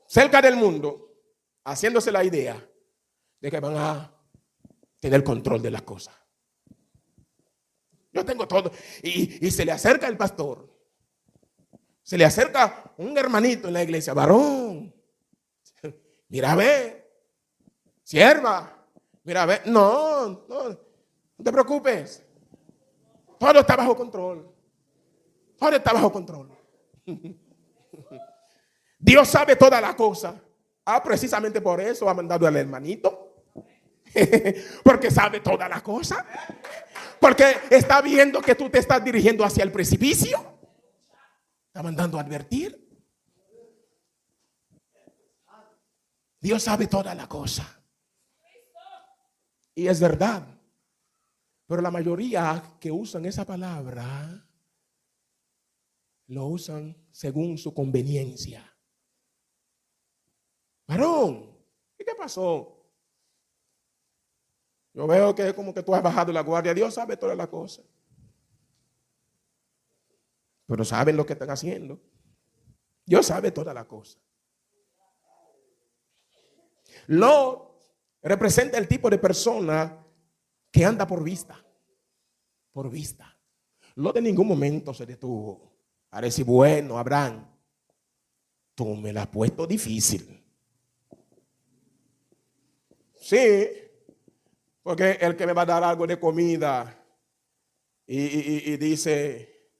cerca del mundo, haciéndose la idea de que van a tener control de las cosas. Yo tengo todo. Y se le acerca el pastor. Se le acerca un hermanito en la iglesia. Varón, mira a ver. Sierva, mira a ver. No te preocupes. Todo está bajo control. Todo está bajo control. Dios sabe toda la cosa. Precisamente por eso ha mandado al hermanito. Porque sabe toda la cosa. Porque está viendo que tú te estás dirigiendo hacia el precipicio. Está mandando a advertir. Dios sabe toda la cosa. Y es verdad. Pero la mayoría que usan esa palabra lo usan según su conveniencia. Varón, ¿y qué pasó? Yo veo que como que tú has bajado la guardia. Dios sabe todas las cosas. Pero saben lo que están haciendo. Dios sabe todas las cosas. Lot representa el tipo de persona que anda por vista. Por vista. Lot en ningún momento se detuvo a decir, bueno, Abraham, tú me la has puesto difícil. Sí, porque el que me va a dar algo de comida y dice,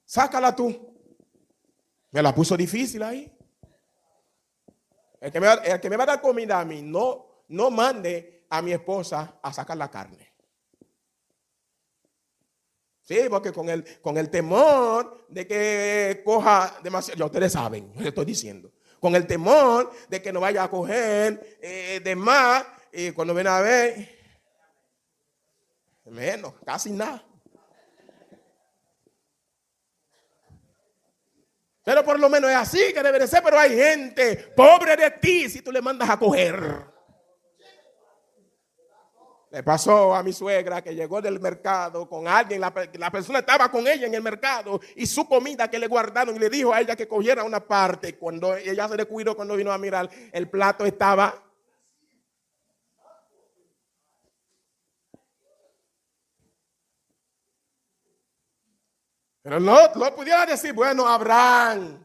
sácala tú. Me la puso difícil ahí. El que me va a dar comida a mí, no mande a mi esposa a sacar la carne. Sí, porque con el temor de que coja demasiado, ya ustedes saben, les estoy diciendo. Con el temor de que no vaya a coger de más, y cuando ven a ver, menos, casi nada. Pero por lo menos es así que debe de ser. Pero hay gente pobre de ti si tú le mandas a coger. Le pasó a mi suegra que llegó del mercado con alguien. La persona estaba con ella en el mercado y su comida que le guardaron y le dijo a ella que cogiera una parte. Cuando ella se descuidó, cuando vino a mirar, el plato estaba. Pero no pudiera decir, bueno, Abraham,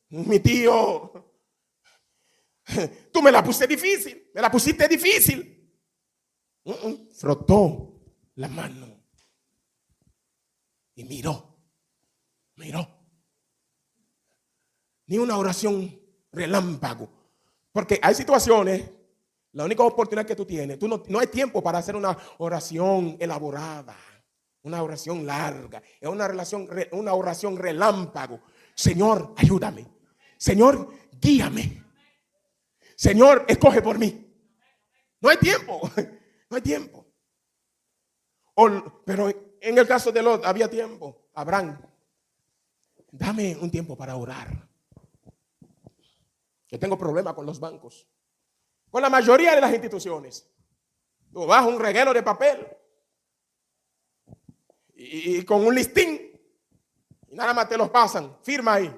mi tío, tú me la pusiste difícil. Frotó la mano y miró. Ni una oración relámpago. Porque hay situaciones, la única oportunidad que tú tienes, no hay tiempo para hacer una oración elaborada, una oración larga, es una oración relámpago. Señor, ayúdame. Señor, guíame. Señor, escoge por mí. No hay tiempo. No hay tiempo. Pero en el caso de Lot había tiempo. Abraham, dame un tiempo para orar. Yo tengo problemas con los bancos. Con la mayoría de las instituciones. Tú vas a un reguero de papel y con un listín y nada más te los pasan. Firma ahí.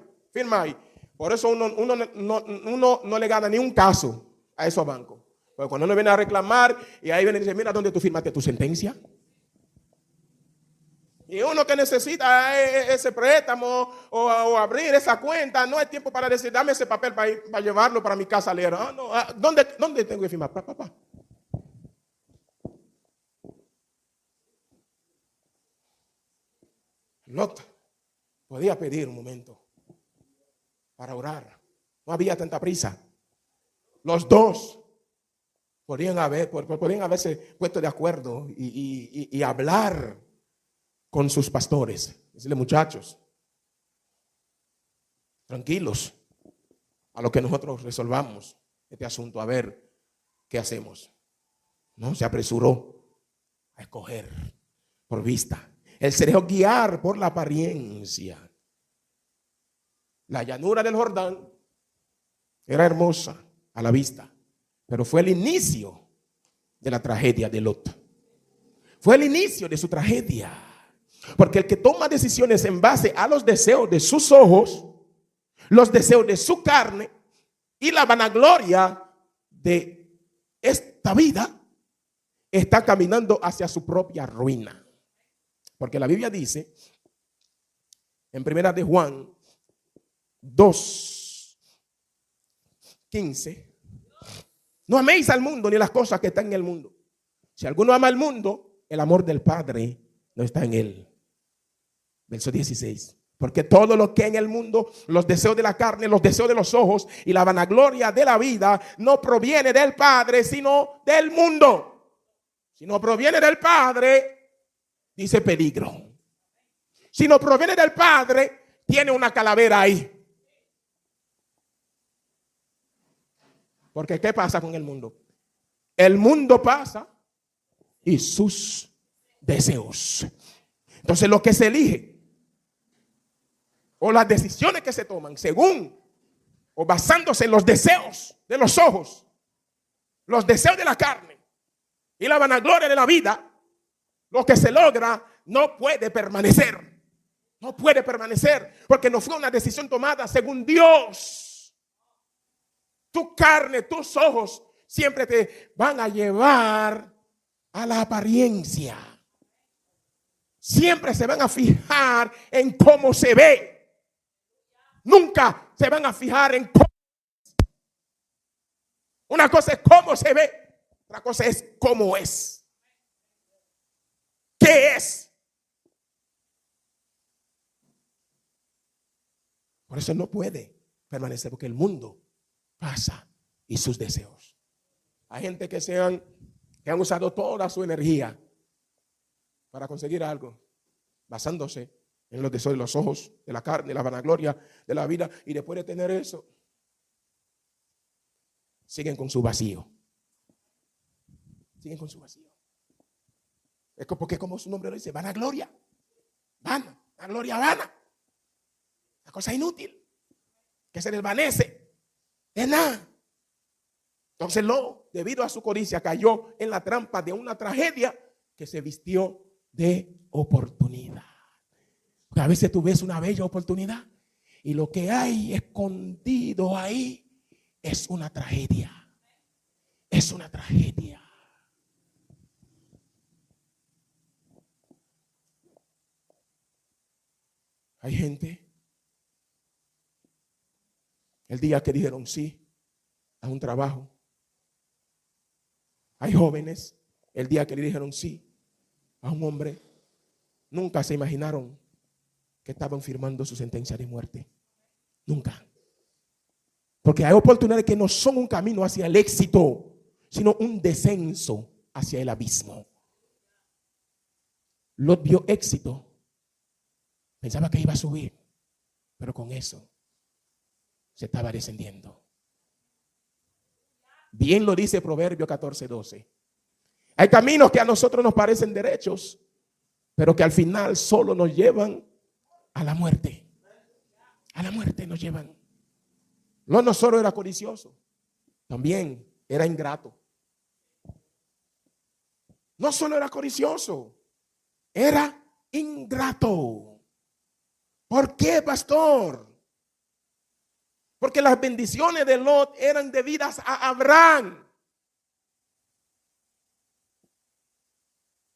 Por eso uno no le gana ni un caso a esos bancos. Pero cuando uno viene a reclamar y ahí viene y dice, mira dónde tú firmaste tu sentencia. Y uno que necesita ese préstamo o abrir esa cuenta, no hay tiempo para decir, dame ese papel para llevarlo para mi casa a leer. ¿Dónde tengo que firmar? Papá. Lot podía pedir un momento para orar. No había tanta prisa. Los dos podrían haberse puesto de acuerdo y hablar con sus pastores. Decirle, muchachos, tranquilos, a lo que nosotros resolvamos este asunto, a ver qué hacemos. No se apresuró a escoger por vista. Él se dejó guiar por la apariencia. La llanura del Jordán era hermosa a la vista, pero fue el inicio de la tragedia de Lot. Fue el inicio de su tragedia. Porque el que toma decisiones en base a los deseos de sus ojos, los deseos de su carne y la vanagloria de esta vida, está caminando hacia su propia ruina. Porque la Biblia dice en primera de Juan 2:15, no améis al mundo ni las cosas que están en el mundo. Si alguno ama al mundo, el amor del Padre no está en él. Verso 16. Porque todo lo que en el mundo, los deseos de la carne, los deseos de los ojos y la vanagloria de la vida, no proviene del Padre, sino del mundo. Si no proviene del Padre, dice peligro. Si no proviene del Padre, tiene una calavera ahí. Porque ¿qué pasa con el mundo? El mundo pasa y sus deseos. Entonces lo que se elige o las decisiones que se toman según o basándose en los deseos de los ojos, los deseos de la carne y la vanagloria de la vida, lo que se logra no puede permanecer. No puede permanecer porque no fue una decisión tomada según Dios. Tu carne, tus ojos siempre te van a llevar a la apariencia. Siempre se van a fijar en cómo se ve. Nunca se van a fijar en cómo. Una cosa es cómo se ve, otra cosa es cómo es. ¿Qué es? Por eso no puede permanecer, porque el mundo pasa y sus deseos. Hay gente que han usado toda su energía para conseguir algo, basándose en los deseos de los ojos, de la carne, la vanagloria de la vida, y después de tener eso, siguen con su vacío. Siguen con su vacío. Es porque como su nombre lo dice, vanagloria. Vana, la gloria vana. La cosa inútil, que se desvanece. Es nada. Entonces debido a su codicia, cayó en la trampa de una tragedia que se vistió de oportunidad. Porque a veces tú ves una bella oportunidad y lo que hay escondido ahí es una tragedia. Es una tragedia. Hay gente, el día que dijeron sí a un trabajo. Hay jóvenes, el día que le dijeron sí a un hombre, nunca se imaginaron que estaban firmando su sentencia de muerte. Nunca. Porque hay oportunidades que no son un camino hacia el éxito, sino un descenso hacia el abismo. Lot vio éxito. Pensaba que iba a subir, pero con eso se estaba descendiendo. Bien lo dice Proverbio 14:12. Hay caminos que a nosotros nos parecen derechos, pero que al final solo nos llevan a la muerte. A la muerte nos llevan. No solo era codicioso, también era ingrato. No solo era codicioso, era ingrato. ¿Por qué, pastor? Porque las bendiciones de Lot eran debidas a Abraham.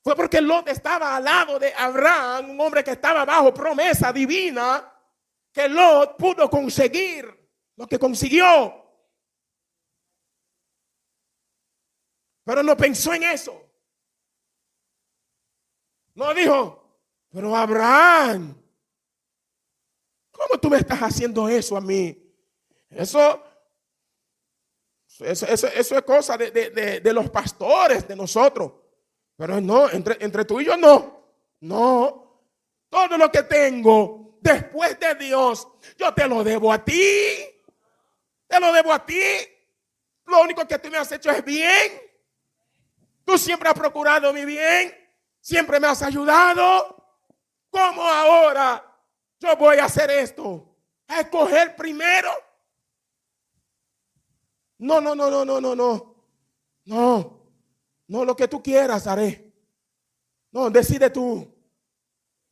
Fue porque Lot estaba al lado de Abraham, un hombre que estaba bajo promesa divina, que Lot pudo conseguir lo que consiguió. Pero no pensó en eso. No dijo, pero Abraham, ¿cómo tú me estás haciendo eso a mí? Eso es cosa de los pastores, de nosotros. Pero no, entre tú y yo no. No. Todo lo que tengo después de Dios, yo te lo debo a ti. Te lo debo a ti. Lo único que tú me has hecho es bien. Tú siempre has procurado mi bien. Siempre me has ayudado. ¿Cómo ahora yo voy a hacer esto? ¿A escoger primero? No. No, lo que tú quieras haré. No, decide tú.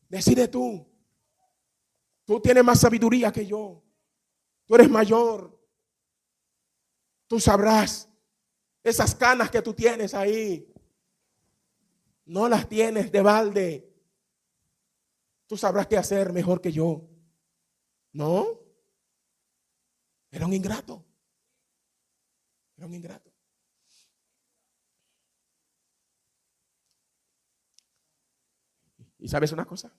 Decide tú. Tú tienes más sabiduría que yo. Tú eres mayor. Tú sabrás. Esas canas que tú tienes ahí, no las tienes de balde. Tú sabrás qué hacer mejor que yo. No. Era un ingrato. Era un ingrato. ¿Y sabes una cosa?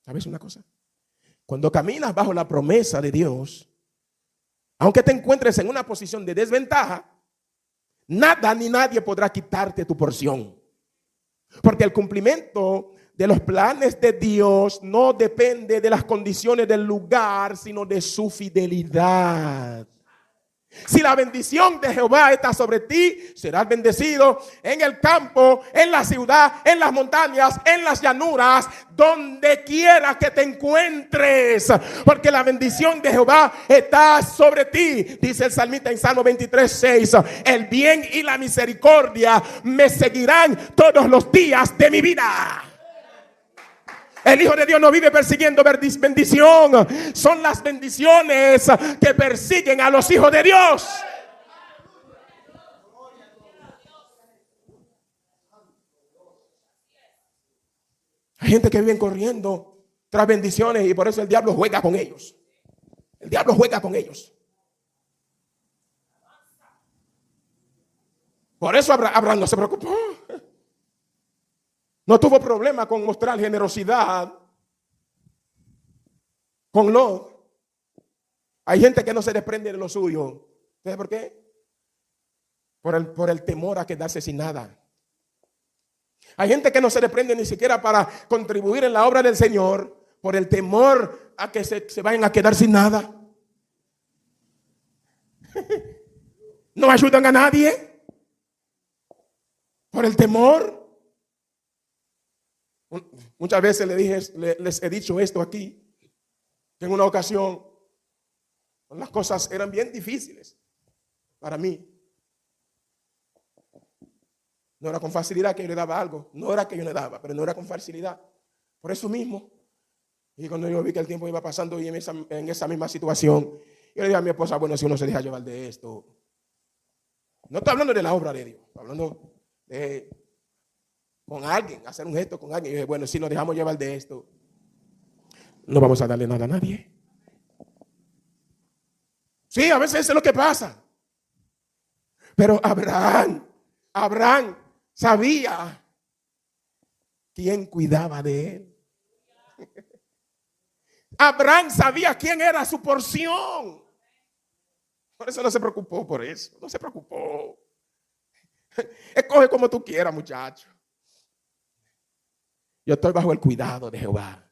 ¿Sabes una cosa? Cuando caminas bajo la promesa de Dios, aunque te encuentres en una posición de desventaja, nada ni nadie podrá quitarte tu porción. Porque el cumplimiento de los planes de Dios no depende de las condiciones del lugar, sino de su fidelidad. Si la bendición de Jehová está sobre ti, serás bendecido en el campo, en la ciudad, en las montañas, en las llanuras, donde quiera que te encuentres, porque la bendición de Jehová está sobre ti. Dice el salmista en Salmo 23:6: el bien y la misericordia me seguirán todos los días de mi vida. El Hijo de Dios no vive persiguiendo bendición. Son las bendiciones que persiguen a los hijos de Dios. Hay gente que vive corriendo tras bendiciones y por eso el diablo juega con ellos. El diablo juega con ellos. Por eso Abraham no se preocupó. No tuvo problema con mostrar generosidad con Lot. Hay gente que no se desprende de lo suyo. ¿Sabes por qué? Por el temor a quedarse sin nada. Hay gente que no se desprende ni siquiera para contribuir en la obra del Señor por el temor a que se vayan a quedar sin nada. No ayudan a nadie por el temor. Muchas veces les he dicho esto aquí, que en una ocasión las cosas eran bien difíciles para mí. No era con facilidad que yo le daba algo, no era que yo le daba, pero no era con facilidad. Por eso mismo, y cuando yo vi que el tiempo iba pasando y en esa misma situación, yo le dije a mi esposa: bueno, si uno se deja llevar de esto. No estoy hablando de la obra de Dios, estoy hablando de con alguien, hacer un gesto con alguien. Y yo dije: bueno, si nos dejamos llevar de esto, no vamos a darle nada a nadie. Sí, a veces eso es lo que pasa. Pero Abraham sabía quién cuidaba de él. Abraham sabía quién era su porción. Por eso no se preocupó por eso. No se preocupó. Escoge como tú quieras, muchacho. Yo estoy bajo el cuidado de Jehová.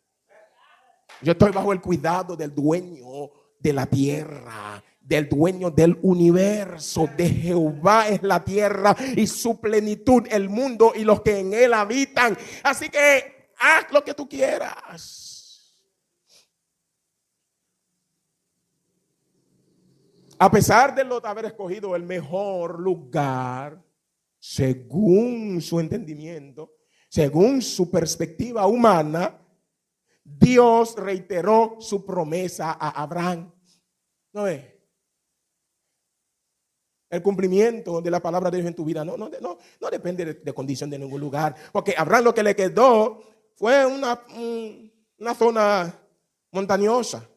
Yo estoy bajo el cuidado del dueño de la tierra, del dueño del universo. De Jehová es la tierra y su plenitud, el mundo y los que en él habitan. Así que haz lo que tú quieras. A pesar de Lot haber escogido el mejor lugar, según su entendimiento, según su perspectiva humana, Dios reiteró su promesa a Abraham. ¿No es? El cumplimiento de la palabra de Dios en tu vida no depende de condición de ningún lugar. Porque a Abraham lo que le quedó fue una zona montañosa.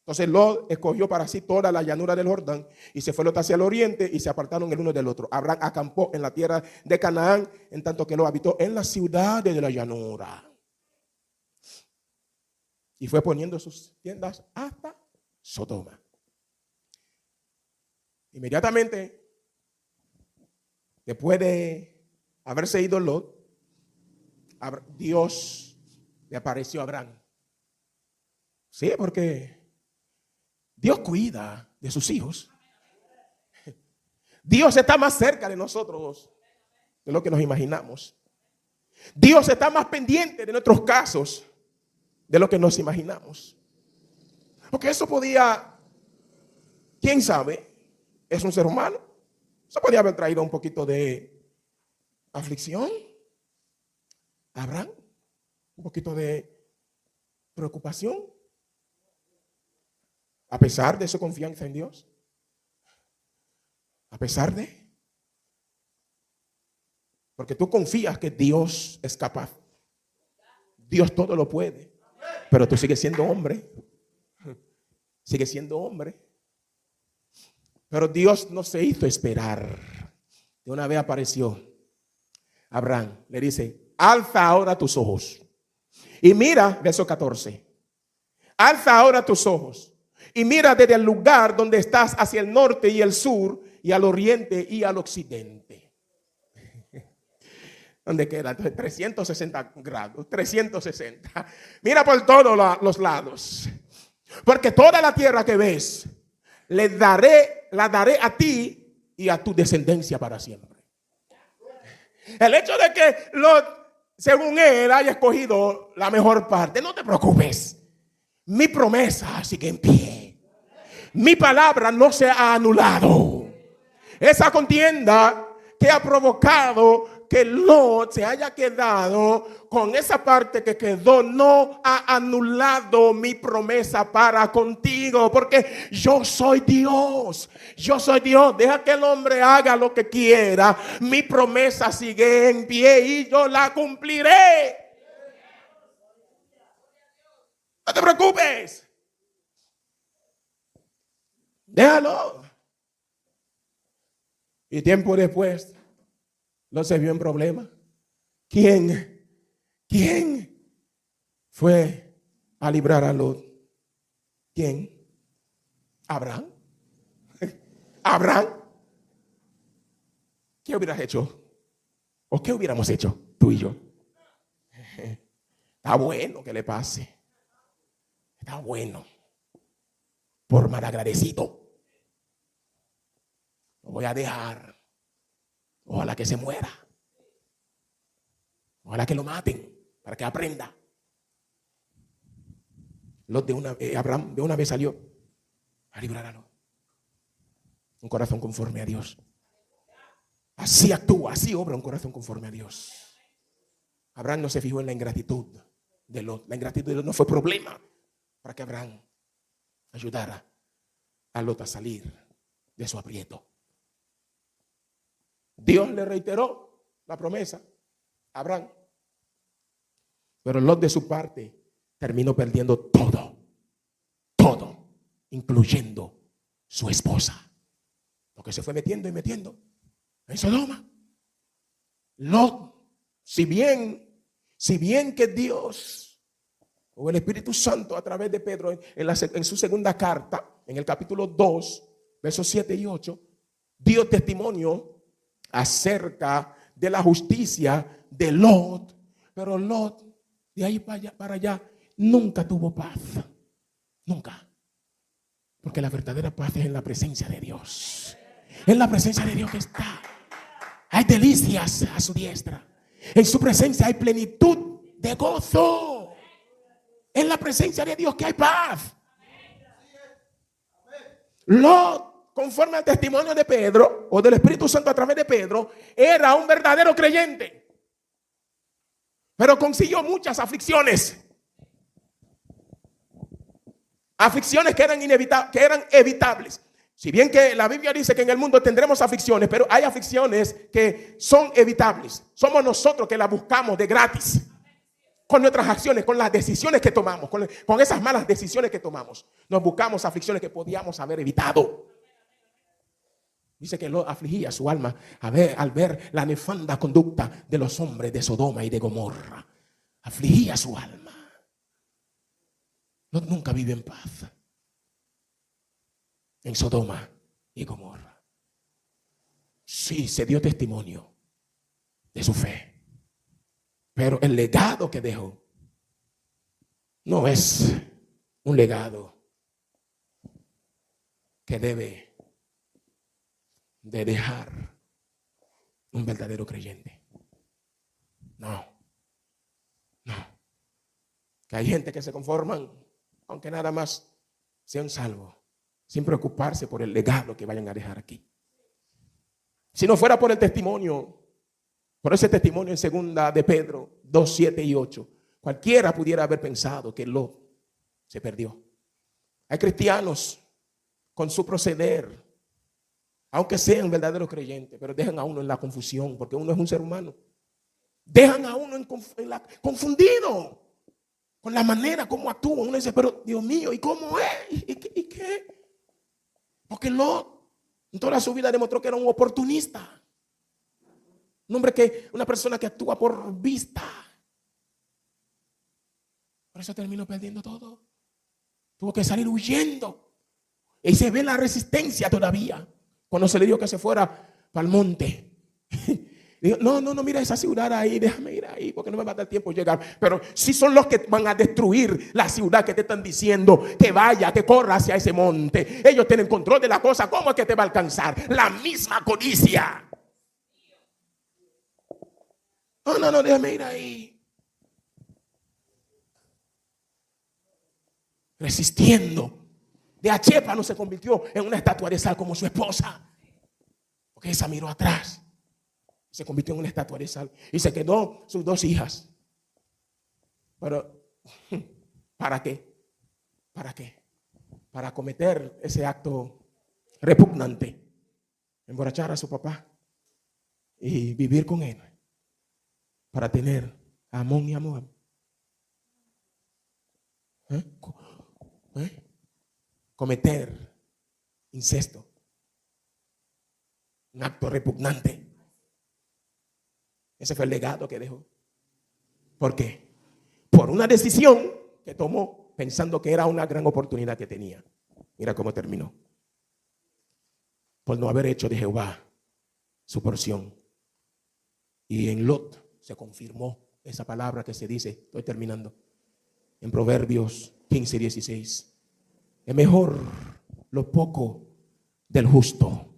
Entonces Lot escogió para sí toda la llanura del Jordán y se fue Lot hacia el oriente y se apartaron el uno del otro. Abraham acampó en la tierra de Canaán, en tanto que Lot habitó en las ciudades de la llanura. Y fue poniendo sus tiendas hasta Sodoma. Inmediatamente, después de haberse ido Lot, Dios le apareció a Abraham. Sí, porque Dios cuida de sus hijos. Dios está más cerca de nosotros de lo que nos imaginamos. Dios está más pendiente de nuestros casos de lo que nos imaginamos. Porque eso podía, quién sabe, es un ser humano. Eso podía haber traído un poquito de aflicción a Abraham, un poquito de preocupación. A pesar de su confianza en Dios, a pesar de, porque tú confías que Dios es capaz, Dios todo lo puede, pero tú sigues siendo hombre, pero Dios no se hizo esperar. De una vez apareció Abraham, le dice: alza ahora tus ojos Y mira, verso 14. Alza ahora tus ojos y mira desde el lugar donde estás hacia el norte y el sur y al oriente y al occidente. ¿Dónde queda? Entonces, 360 grados, 360. Mira por todos los lados. Porque toda la tierra que ves, la daré a ti y a tu descendencia para siempre. El hecho de que según él haya escogido la mejor parte, no te preocupes. Mi promesa sigue en pie. Mi palabra no se ha anulado. Esa contienda que ha provocado que Lot se haya quedado con esa parte que quedó, no ha anulado mi promesa para contigo, porque yo soy Dios. Yo soy Dios. Deja que el hombre haga lo que quiera. Mi promesa sigue en pie y yo la cumpliré. No te preocupes. Déjalo. Y tiempo después, Lot se vio en problema. ¿Quién fue a librar a Lot? ¿Quién? Abraham. Abraham. ¿Qué hubieras hecho? ¿O qué hubiéramos hecho tú y yo? Está bueno que le pase. Está bueno. Por malagradecido. Lo voy a dejar. Ojalá que se muera. Ojalá que lo maten para que aprenda. Abraham de una vez salió a librar a Lot. Un corazón conforme a Dios. Así actúa, así obra un corazón conforme a Dios. Abraham no se fijó en la ingratitud de Lot. La ingratitud de Lot no fue problema para que Abraham ayudara a Lot a salir de su aprieto. Dios le reiteró la promesa a Abraham. Pero Lot de su parte terminó perdiendo todo, incluyendo su esposa. Porque se fue metiendo y metiendo en Sodoma. Lot, si bien que Dios o el Espíritu Santo a través de Pedro en su segunda carta, en el capítulo 2, versos 7 y 8, dio testimonio acerca de la justicia de Lot, pero Lot de ahí para allá nunca tuvo paz, nunca, porque la verdadera paz es en la presencia de Dios. En la presencia de Dios que está, hay delicias a su diestra, en su presencia hay plenitud de gozo. En la presencia de Dios que hay paz. Lot, conforme al testimonio de Pedro o del Espíritu Santo a través de Pedro, era un verdadero creyente, pero consiguió muchas aflicciones que eran evitables. Si bien que la Biblia dice que en el mundo tendremos aflicciones, pero hay aflicciones que son evitables. Somos nosotros que las buscamos de gratis, con nuestras acciones, con las decisiones que tomamos, con esas malas decisiones que tomamos. Nos buscamos aflicciones que podíamos haber evitado. Dice que lo afligía su alma al ver la nefanda conducta de los hombres de Sodoma y de Gomorra. Afligía su alma. Lot nunca vive en paz en Sodoma y Gomorra. Sí, se dio testimonio de su fe, pero el legado que dejó no es un legado que debe de dejar un verdadero creyente. No. Que hay gente que se conforman, aunque nada más sean salvos, sin preocuparse por el legado que vayan a dejar aquí. Si no fuera por el testimonio, por ese testimonio en segunda de Pedro 2, 7 y 8, cualquiera pudiera haber pensado que Lot se perdió. Hay cristianos con su proceder, aunque sean verdaderos creyentes, pero dejan a uno en la confusión, porque uno es un ser humano. Dejan a uno confundido con la manera como actúa. Uno dice, pero Dios mío, ¿y cómo es? ¿Y qué? Porque Lot en toda su vida demostró que era un oportunista. Una persona que actúa por vista. Por eso terminó perdiendo todo. Tuvo que salir huyendo. Y se ve la resistencia todavía. Cuando se le dijo que se fuera para el monte. Dijo, no, mira esa ciudad ahí, déjame ir ahí porque no me va a dar tiempo de llegar. Pero si son los que van a destruir la ciudad que te están diciendo que vaya, que corra hacia ese monte. Ellos tienen control de la cosa. ¿Cómo es que te va a alcanzar? La misma codicia. No, déjame ir ahí. Resistiendo. De Achépano se convirtió en una estatua de sal como su esposa. Porque esa miró atrás. Se convirtió en una estatua de sal. Y se quedó sus 2 hijas. Pero, ¿para qué? ¿Para qué? Para cometer ese acto repugnante. Emborrachar a su papá. Y vivir con él. Para tener a Amón y a Moab. Cometer incesto. Un acto repugnante. Ese fue el legado que dejó. ¿Por qué? Por una decisión que tomó pensando que era una gran oportunidad que tenía. Mira cómo terminó. Por no haber hecho de Jehová su porción. Y en Lot se confirmó esa palabra que se dice, estoy terminando, en Proverbios 15:16. Es mejor lo poco del justo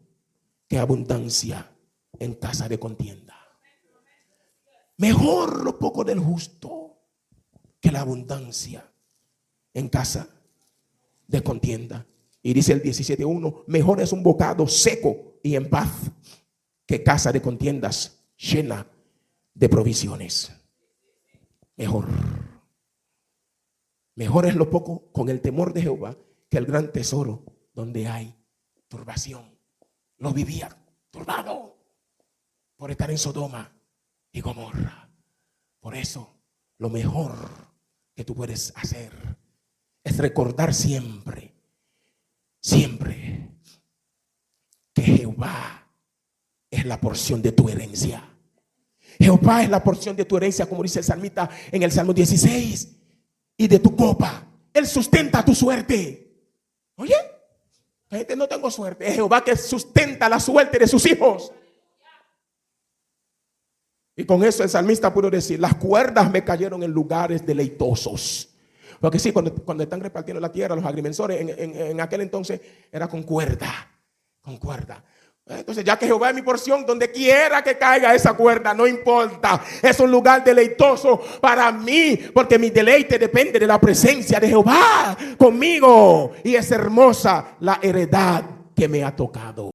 que abundancia en casa de contienda. Mejor lo poco del justo que la abundancia en casa de contienda. Y dice el 17:1, mejor es un bocado seco y en paz que casa de contiendas llena de provisiones. Mejor es lo poco con el temor de Jehová que el gran tesoro donde hay turbación. Lo vivía turbado por estar en Sodoma y Gomorra. Por eso lo mejor que tú puedes hacer es recordar siempre que Jehová es la porción de tu herencia. Jehová es la porción de tu herencia, como dice el salmista en el Salmo 16, y de tu copa. Él sustenta tu suerte. Oye, la gente no tengo suerte. Es Jehová que sustenta la suerte de sus hijos. Y con eso el salmista pudo decir, las cuerdas me cayeron en lugares deleitosos. Porque sí, cuando están repartiendo la tierra, los agrimensores en aquel entonces era con cuerda. Entonces, ya que Jehová es mi porción, donde quiera que caiga esa cuerda, no importa. Es un lugar deleitoso para mí, porque mi deleite depende de la presencia de Jehová conmigo. Y es hermosa la heredad que me ha tocado.